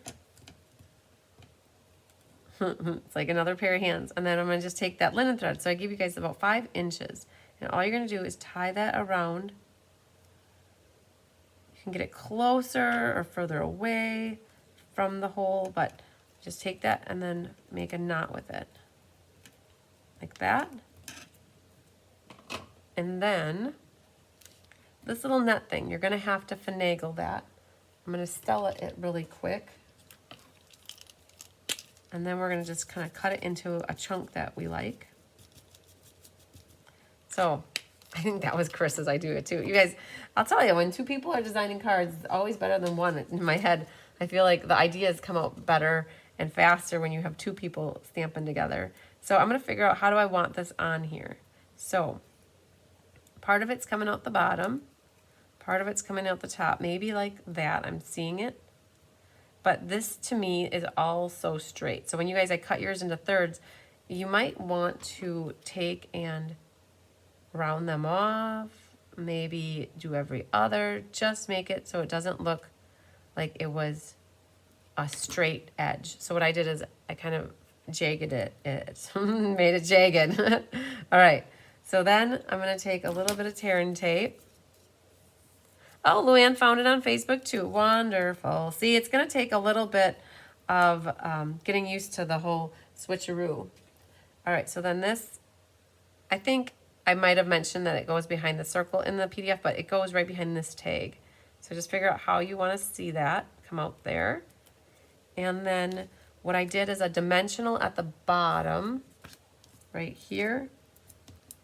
It's like another pair of hands. And then I'm going to just take that linen thread. So I give you guys about 5 inches. And all you're going to do is tie that around. You can get it closer or further away from the hole, but just take that and then make a knot with it. Like that. And then this little net thing, you're going to have to finagle that. I'm going to stella it really quick. And then we're going to just kind of cut it into a chunk that we like. So I think that was Chris's idea too. You guys, I'll tell you, when 2 people are designing cards, it's always better than one. In my head, I feel like the ideas come out better and faster when you have 2 people stamping together. So I'm going to figure out, how do I want this on here? So part of it's coming out the bottom. Part of it's coming out the top. Maybe like that. I'm seeing it. But this to me is all so straight. So when you guys, I cut yours into thirds, you might want to take and round them off. Maybe do every other. Just make it so it doesn't look like it was a straight edge. So what I did is I kind of jagged it. Made it jagged. All right. So then I'm going to take a little bit of tearing tape. Oh, Luann found it on Facebook too. Wonderful. See, it's going to take a little bit of getting used to the whole switcheroo. All right, so then this, I think I might have mentioned that it goes behind the circle in the PDF, but it goes right behind this tag. So just figure out how you want to see that come out there. And then what I did is a dimensional at the bottom, right here.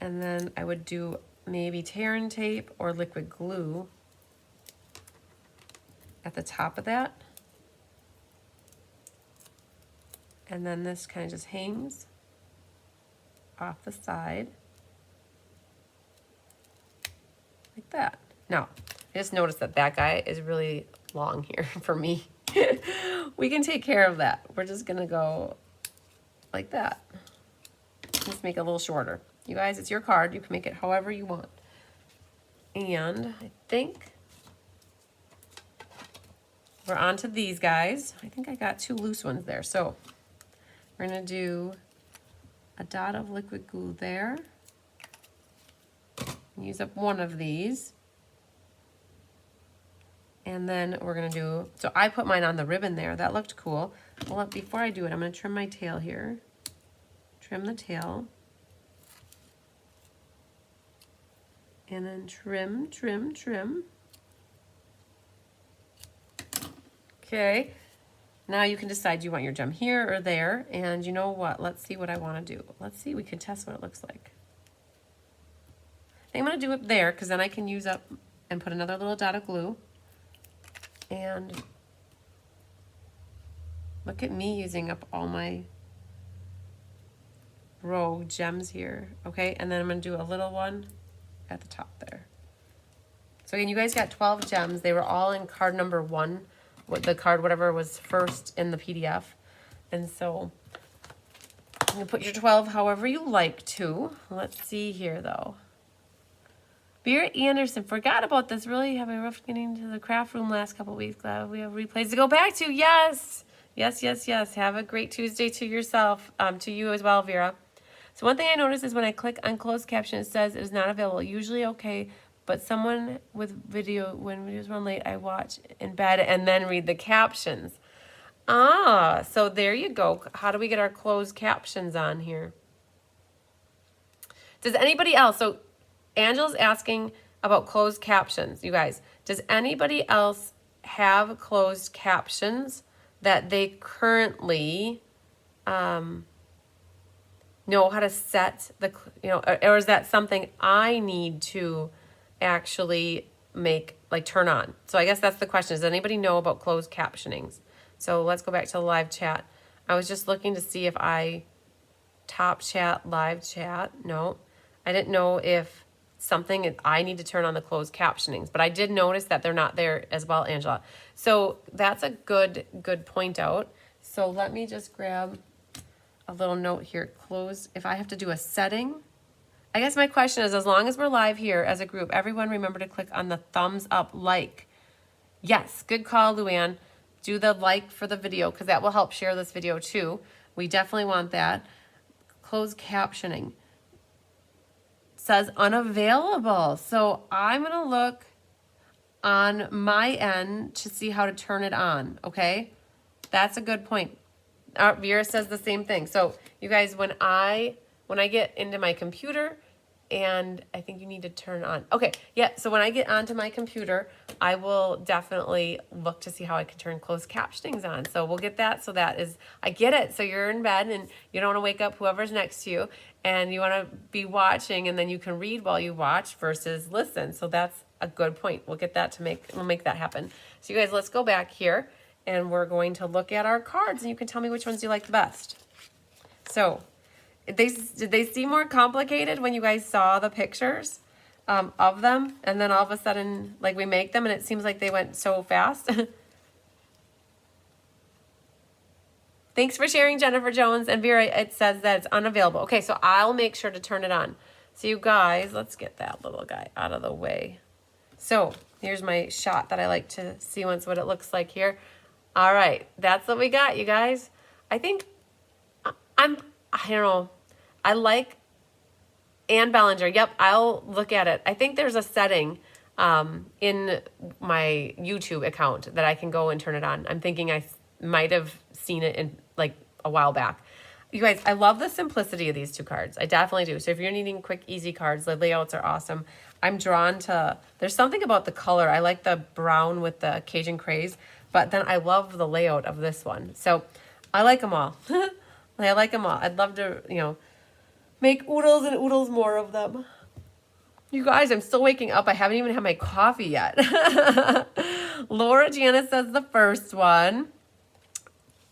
And then I would do maybe tearing tape or liquid glue at the top of that. And then this kind of just hangs off the side like that. Now, I just noticed that that guy is really long here for me. We can take care of that. We're just gonna go like that. Just make it a little shorter. You guys, it's your card. You can make it however you want. And I think we're on to these guys. I think I got 2 loose ones there. So we're gonna do a dot of liquid glue there. Use up one of these. And then we're gonna do, so I put mine on the ribbon there. That looked cool. Well, before I do it, I'm gonna trim my tail here. Trim the tail. And then trim, trim, trim. Okay, now you can decide, do you want your gem here or there? And you know what? Let's see what I want to do. Let's see, we can test what it looks like. I think I'm going to do it there because then I can use up and put another little dot of glue. And look at me using up all my rogue gems here. Okay, and then I'm going to do a little one at the top there. So again, you guys got 12 gems. They were all in card number 1. The card, whatever was first in the PDF. And so you can put your 12 however you like to. Let's see here though. Vera Anderson, forgot about this. Really having a rough getting to the craft room last couple of weeks. Glad we have replays to go back to. Yes. Yes, yes, yes. Have a great Tuesday to yourself, to you as well, Vera. So one thing I noticed is when I click on closed caption, it says it is not available. Usually okay, but someone with video, when videos run late, I watch in bed and then read the captions. Ah, so there you go. How do we get our closed captions on here? Does anybody else, so Angela's asking about closed captions, you guys. Does anybody else have closed captions that they currently know how to set the, or is that something I need to actually make, like turn on? So I guess that's the question. Does anybody know about closed captionings? So let's go back to the live chat. I was just looking to see if I top chat, live chat. No, I didn't know if something I need to turn on the closed captionings, but I did notice that they're not there as well, Angela. So that's a good point out. So let me just grab a little note here. Close, if I have to do a setting. I guess my question is, as long as we're live here as a group, everyone remember to click on the thumbs up like. Yes, good call, Luann. Do the like for the video because that will help share this video too. We definitely want that. Closed captioning. Says unavailable. So I'm going to look on my end to see how to turn it on, okay? That's a good point. Vera says the same thing. So you guys, when I get into my computer, and I think you need to turn on. Okay, yeah, so when I get onto my computer, I will definitely look to see how I can turn closed captionings on. So we'll get that. So that is, I get it. So you're in bed and you don't want to wake up whoever's next to you and you want to be watching and then you can read while you watch versus listen. So that's a good point. We'll get that we'll make that happen. So you guys, let's go back here and we're going to look at our cards and you can tell me which ones you like the best. So, did they seem more complicated when you guys saw the pictures of them? And then all of a sudden, like we make them and it seems like they went so fast. Thanks for sharing, Jennifer Jones. And Vera, it says that it's unavailable. Okay, so I'll make sure to turn it on. So you guys, let's get that little guy out of the way. So here's my shot that I like to see once what it looks like here. All right, that's what we got, you guys. I think I don't know. I like Ann Bellinger. Yep, I'll look at it. I think there's a setting in my YouTube account that I can go and turn it on. I'm thinking I might have seen it in like a while back. You guys, I love the simplicity of these two cards. I definitely do. So if you're needing quick, easy cards, the layouts are awesome. I'm drawn to, there's something about the color. I like the brown with the Cajun craze, but then I love the layout of this one. So I like them all. I like them all. I'd love to, make oodles and oodles more of them. You guys, I'm still waking up. I haven't even had my coffee yet. Laura Janice says the first one.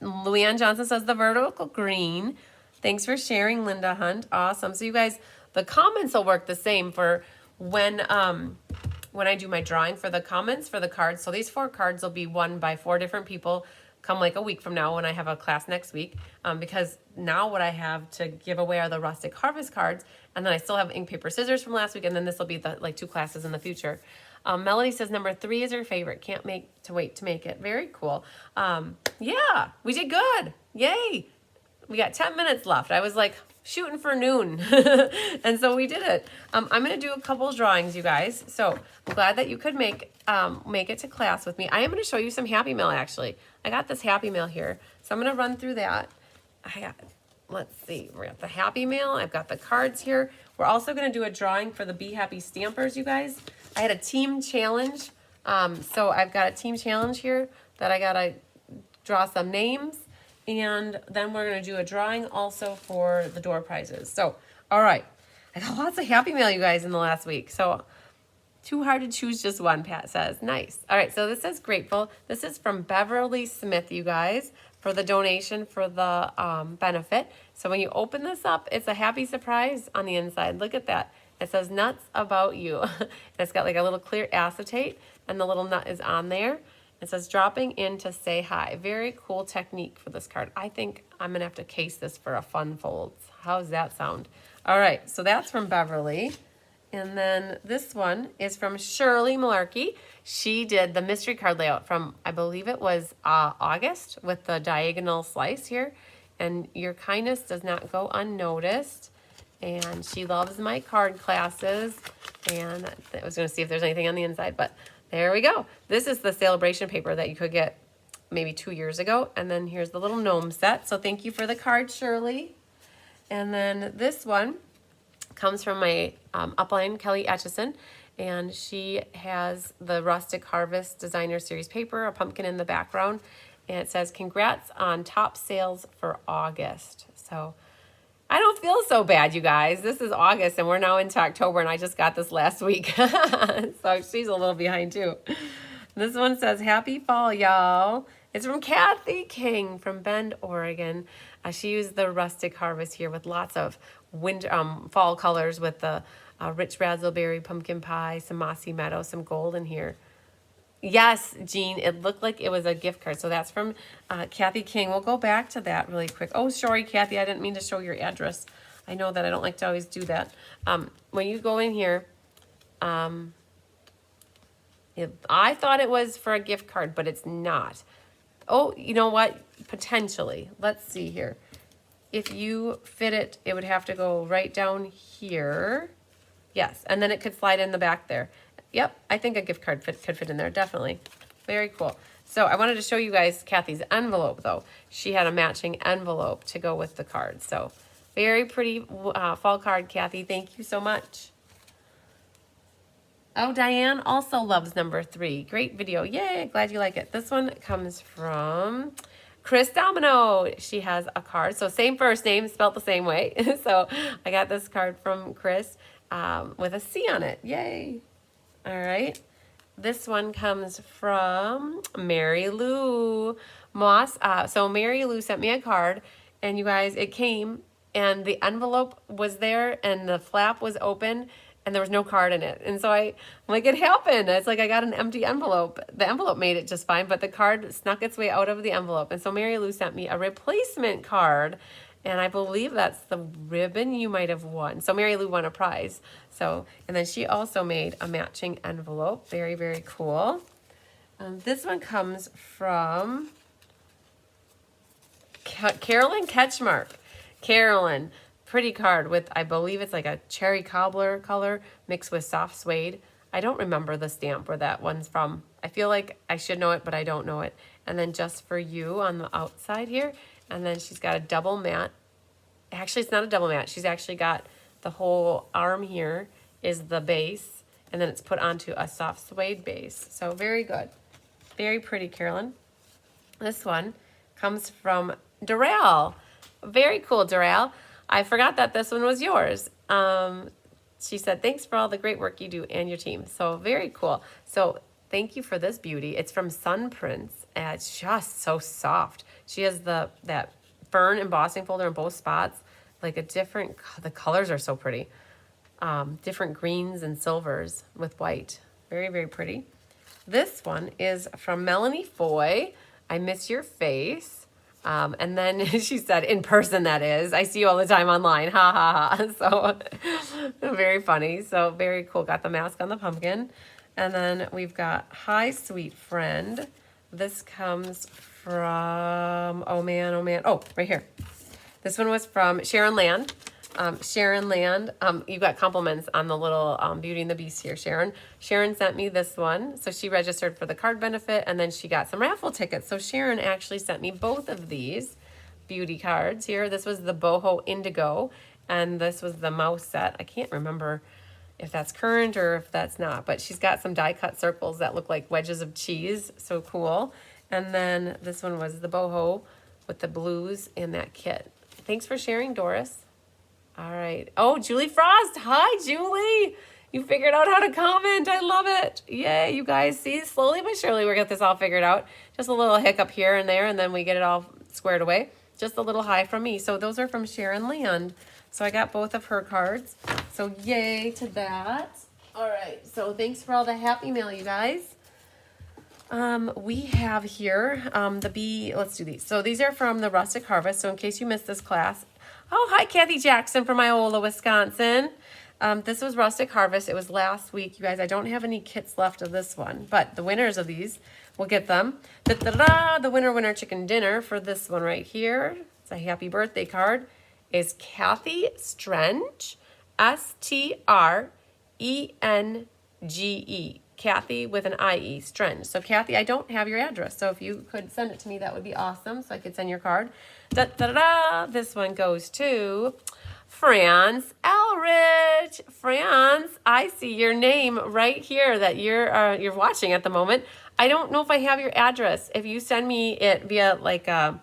Luann Johnson says the vertical green. Thanks for sharing, Linda Hunt. Awesome. So you guys, the comments will work the same for when I do my drawing for the comments for the cards. So these 4 cards will be won by 4 different people come like a week from now when I have a class next week, because now what I have to give away are the Rustic Harvest cards, and then I still have ink, paper, scissors from last week, and then this will be the 2 classes in the future. Melody says number 3 is her favorite. Can't wait to make it. Very cool. Yeah, we did good. Yay. We got 10 minutes left. I was like shooting for noon. And so we did it. I'm going to do a couple drawings, you guys. So I'm glad that you could make it to class with me. I am going to show you some Happy Mail, actually. I got this Happy Mail here. So I'm going to run through that. Let's see. We got the Happy Mail. I've got the cards here. We're also going to do a drawing for the Be Happy Stampers, you guys. I had a team challenge. So I've got a team challenge here that I got to draw some names. And then we're going to do a drawing also for the door prizes. So, all right. I got lots of Happy Mail, you guys, in the last week. So, too hard to choose just one, Pat says. Nice. All right, so this says grateful. This is from Beverly Smith, you guys, for the donation for the benefit. So when you open this up, it's a happy surprise on the inside. Look at that. It says nuts about you. It's got like a little clear acetate, and the little nut is on there. It says dropping in to say hi. Very cool technique for this card. I think I'm going to have to case this for a fun fold. How's that sound? All right, so that's from Beverly. And then this one is from Shirley Malarkey. She did the mystery card layout from, I believe it was August, with the diagonal slice here. And your kindness does not go unnoticed. And she loves my card classes. And I was going to see if there's anything on the inside, but there we go. This is the sale-a-bration paper that you could get maybe 2 years ago. And then here's the little gnome set. So thank you for the card, Shirley. And then this one comes from my upline, Kelly Etchison. And she has the Rustic Harvest Designer Series paper, a pumpkin in the background. And it says, congrats on top sales for August. So I don't feel so bad, you guys. This is August and we're now into October and I just got this last week. So she's a little behind too. This one says, happy fall, y'all. It's from Kathy King from Bend, Oregon. She used the Rustic Harvest here with lots of winter, fall colors with the rich raspberry pumpkin pie, some mossy meadow, some gold in here. Yes, Jean, it looked like it was a gift card. So that's from Kathy King. We'll go back to that really quick. Oh, sorry, Kathy, I didn't mean to show your address. I know that I don't like to always do that. When you go in here, I thought it was for a gift card, but it's not. Oh, you know what? Potentially. Let's see here. If you fit it, it would have to go right down here. Yes, and then it could slide in the back there. Yep, I think a gift card could fit in there, definitely. Very cool. So I wanted to show you guys Kathy's envelope, though. She had a matching envelope to go with the card. So very pretty fall card, Kathy. Thank you so much. Oh, Diane also loves number 3. Great video. Yay, glad you like it. This one comes from Chris Domino. She has a card. So same first name, spelled the same way. So I got this card from Chris with a C on it. Yay. All right. This one comes from Mary Lou Moss. So Mary Lou sent me a card, and you guys, it came, and the envelope was there, and the flap was open, and there was no card in it. And so I'm like, it happened. It's like I got an empty envelope. The envelope made it just fine, but the card snuck its way out of the envelope. And so Mary Lou sent me a replacement card, and I believe that's the ribbon you might have won. So Mary Lou won a prize. So, and then she also made a matching envelope. Very, very cool. This one comes from Carolyn Ketchmark. Carolyn, pretty card with, I believe it's like a cherry cobbler color mixed with soft suede. I don't remember the stamp where that one's from. I feel like I should know it, but I don't know it. And then just for you on the outside here. And then she's got a double mat. Actually, it's not a double mat. She's actually got the whole arm here is the base. And then it's put onto a soft suede base. So very good. Very pretty, Carolyn. This one comes from Darrell. Very cool, Darrell. I forgot that this one was yours. She said, thanks for all the great work you do and your team. So very cool. So thank you for this beauty. It's from Sun Prince. And it's just so soft. She has that fern embossing folder in both spots. Like the colors are so pretty. Different greens and silvers with white. Very, very pretty. This one is from Melanie Foy. I miss your face. And then she said, in person, that is. I see you all the time online. Ha, ha, ha. So very funny. So very cool. Got the mask on the pumpkin. And then we've got Hi, Sweet Friend. This comes from, oh man, oh, right here. This one was from Sharon Land. Sharon Land, you got compliments on the little Beauty and the Beast here, Sharon. Sharon sent me this one. So she registered for the card benefit, and then she got some raffle tickets. So Sharon actually sent me both of these beauty cards here. This was the Boho Indigo, and this was the mouse set. I can't remember if that's current or if that's not, but she's got some die cut circles that look like wedges of cheese. So cool. And then this one was the boho with the blues in that kit. Thanks for sharing, Doris. All right. Oh, Julie Frost. Hi, Julie. You figured out how to comment. I love it. Yay, you guys. See, slowly but surely we're getting this all figured out. Just a little hiccup here and there, and then we get it all squared away. Just a little hi from me. So those are from Sharon Land. So I got both of her cards. So yay to that. All right. So thanks for all the happy mail, you guys. We have here let's do these. So these are from the Rustic Harvest. So in case you missed this class. Oh, hi, Kathy Jackson from Iola, Wisconsin. This was Rustic Harvest. It was last week. You guys, I don't have any kits left of this one, but the winners of these will get them. The winner chicken dinner for this one right here. It's a happy birthday card. is Kathy Strenge, Strenge. Kathy with an IE, Strenge. So Kathy, I don't have your address. So if you could send it to me, that would be awesome. So I could send your card. Da, da, da, da. This one goes to Franz Elrich. Franz, I see your name right here that you're watching at the moment. I don't know if I have your address. If you send me it via like an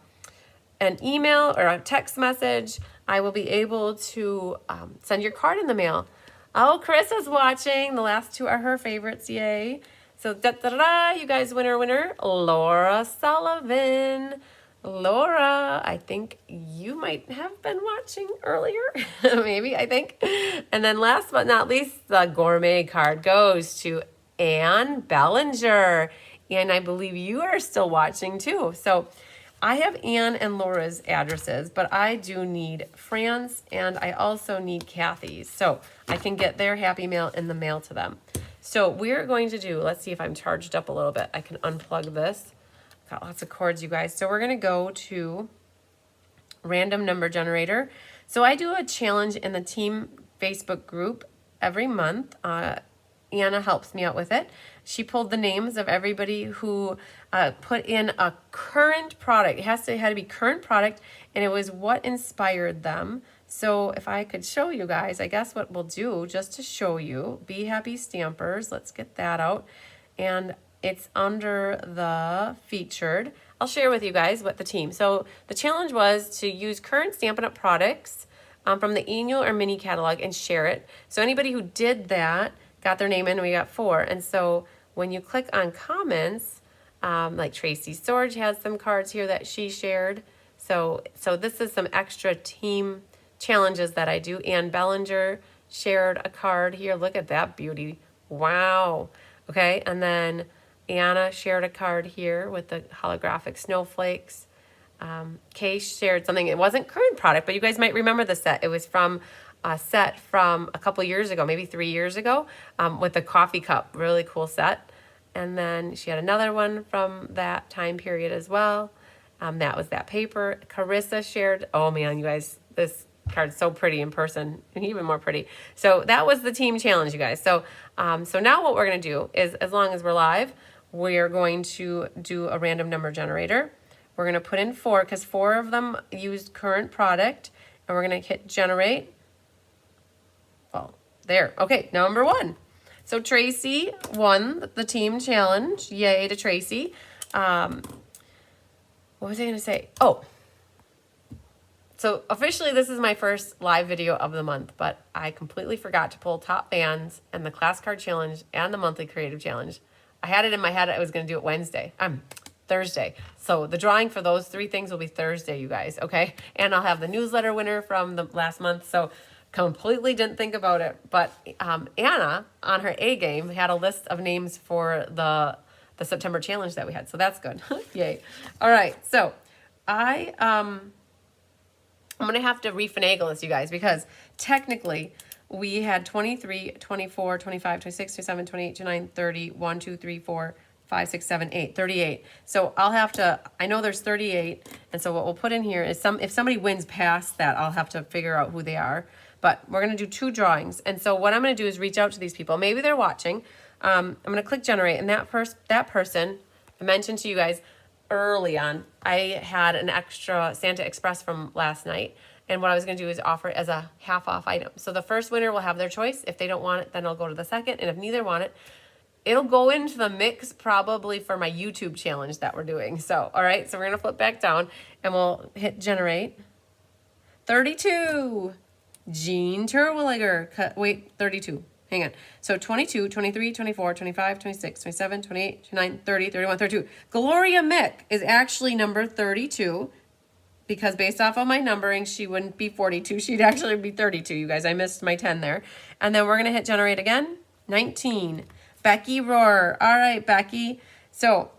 email or a text message, I will be able to send your card in the mail. Oh, Chris is watching. The last two are her favorites. Yay. So, you guys, winner. Laura Sullivan. Laura, I think you might have been watching earlier. Maybe, I think. And then last but not least, the gourmet card goes to Ann Bellinger. And I believe you are still watching too. So I have Ann and Laura's addresses, but I do need Fran's and I also need Kathy's. So I can get their happy mail in the mail to them. So we're going to do, let's see if I'm charged up a little bit. I can unplug this. Got lots of cords, you guys. So we're going to go to random number generator. So I do a challenge in the team Facebook group every month. Anna helps me out with it. She pulled the names of everybody who put in a current product. It had to be current product, and it was what inspired them. So if I could show you guys, I guess what we'll do, just to show you, Be Happy Stampers. Let's get that out. And it's under the featured. I'll share with you guys what the team. So the challenge was to use current Stampin' Up! Products from the annual or mini catalog and share it. So anybody who did that got their name in, and we got 4. And so when you click on comments, like Tracy Sorge has some cards here that she shared. So this is some extra team challenges that I do. Ann Bellinger shared a card here. Look at that beauty. Wow. Okay, and then Anna shared a card here with the holographic snowflakes. Kay shared something. It wasn't current product, but you guys might remember the set. It was from a set from a couple years ago, maybe 3 years ago, with a coffee cup. Really cool set. And then she had another one from that time period as well. That was that paper. Carissa shared, oh man, you guys, this card's so pretty in person and even more pretty. So that was the team challenge, you guys. So, so now what we're going to do is, as long as we're live, we're going to do a random number generator. We're going to put in 4 because 4 of them used current product, and we're going to hit generate. Well, there. Okay, number 1. So Tracy won the team challenge. Yay to Tracy. What was I going to say? Oh, so officially this is my first live video of the month, but I completely forgot to pull top fans and the class card challenge and the monthly creative challenge. I had it in my head I was going to do it Thursday. So the drawing for those 3 things will be Thursday, you guys, okay? And I'll have the newsletter winner from the last month. So completely didn't think about it. But Anna, on her A game, had a list of names for the September challenge that we had. So that's good. Yay. All right. So I'm going to have to refinagle this, you guys, because technically we had 23, 24, 25, 26, 27, 28, 29, 30, 1, 2, 3, 4, 5, 6, 7, 8, 38. So I'll have to, I know there's 38. And so what we'll put in here is if somebody wins past that, I'll have to figure out who they are. But we're going to do 2 drawings. And so what I'm going to do is reach out to these people. Maybe they're watching. I'm going to click generate. And that person, I mentioned to you guys early on, I had an extra Santa Express from last night. And what I was going to do is offer it as a half-off item. So the first winner will have their choice. If they don't want it, then I'll go to the second. And if neither want it, it'll go into the mix probably for my YouTube challenge that we're doing. So, all right. So we're going to flip back down and we'll hit generate. 32. Jean Terwilliger. 32. Hang on. So 22, 23, 24, 25, 26, 27, 28, 29, 30, 31, 32. Gloria Mick is actually number 32 because based off of my numbering, she wouldn't be 42. She'd actually be 32, you guys. I missed my 10 there. And then we're going to hit generate again. 19. Becky Rohr. All right, Becky. So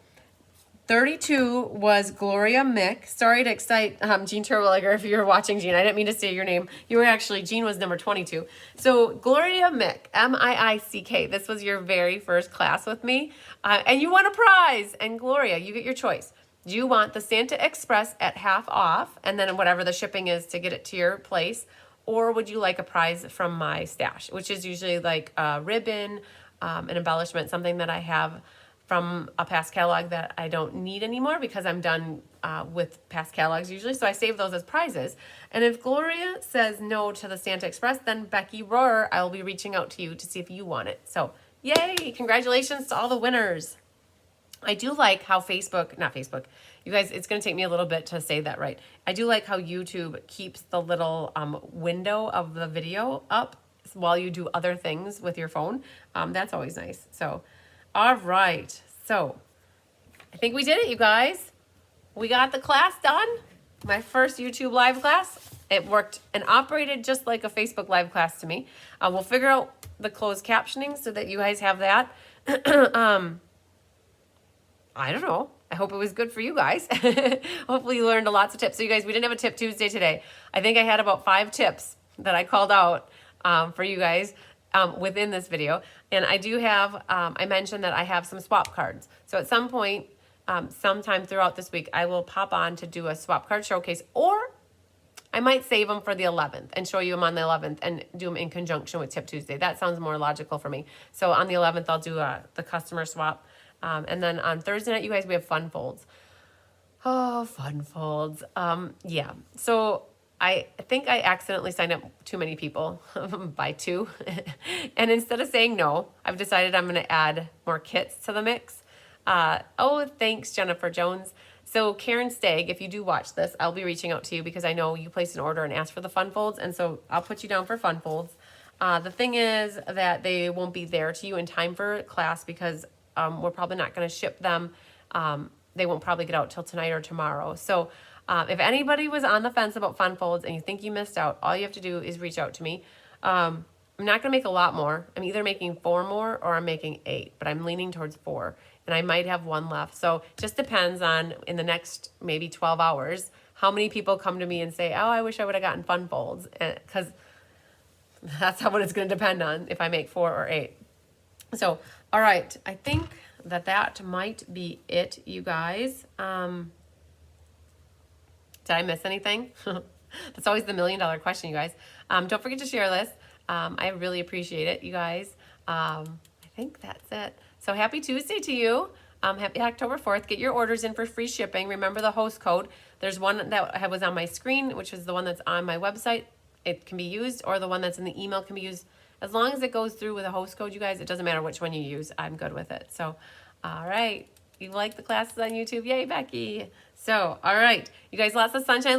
32 was Gloria Mick. Sorry to excite Jean Terwilliger if you're watching, Jean. I didn't mean to say your name. You were actually, Jean was number 22. So Gloria Mick, M-I-I-C-K. This was your very first class with me. And you won a prize. And Gloria, you get your choice. Do you want the Santa Express at half off and then whatever the shipping is to get it to your place? Or would you like a prize from my stash, which is usually like a ribbon, an embellishment, something that I have from a past catalog that I don't need anymore because I'm done with past catalogs usually. So I save those as prizes. And if Gloria says no to the Santa Express, then Becky Rohrer, I will be reaching out to you to see if you want it. So yay, congratulations to all the winners. I do like how not Facebook, you guys, it's going to take me a little bit to say that right. I do like how YouTube keeps the little window of the video up while you do other things with your phone. That's always nice. So, all right. So, I think we did it, you guys. We got the class done. My first YouTube live class. It worked and operated just like a Facebook live class to me. We'll figure out the closed captioning so that you guys have that. I don't know. I hope it was good for you guys. Hopefully you learned lots of tips. So you guys, we didn't have a Tip Tuesday today. I think I had about 5 tips that I called out for you guys within this video. And I do have, I mentioned that I have some swap cards. So at some point, sometime throughout this week, I will pop on to do a swap card showcase, or I might save them for the 11th and show you them on the 11th and do them in conjunction with Tip Tuesday. That sounds more logical for me. So on the 11th, I'll do the customer swap. And then on Thursday night, you guys, we have fun folds. Oh, fun folds. Yeah. So I think I accidentally signed up too many people by 2. And instead of saying no, I've decided I'm going to add more kits to the mix. Oh, thanks, Jennifer Jones. So Karen Stagg, if you do watch this, I'll be reaching out to you because I know you placed an order and asked for the fun folds. And so I'll put you down for fun folds. The thing is that they won't be there to you in time for class because we're probably not going to ship them. They won't probably get out till tonight or tomorrow. So if anybody was on the fence about fun folds and you think you missed out, all you have to do is reach out to me. I'm not going to make a lot more. I'm either making 4 more or I'm making 8, but I'm leaning towards 4. And I might have 1 left. So it just depends on, in the next maybe 12 hours, how many people come to me and say, oh, I wish I would have gotten fun folds. Because that's what it's going to depend on if I make 4 or 8. So, all right. I think that might be it, you guys. Did I miss anything? That's always the $1 million question, you guys. Don't forget to share this. I really appreciate it, you guys. I think that's it. So happy Tuesday to you. Happy October 4th. Get your orders in for free shipping. Remember the host code. There's one that was on my screen, which is the one that's on my website. It can be used, or the one that's in the email can be used. As long as it goes through with a host code, you guys, it doesn't matter which one you use. I'm good with it. So, all right. You like the classes on YouTube? Yay, Becky. So, all right. You guys, lots of sunshine.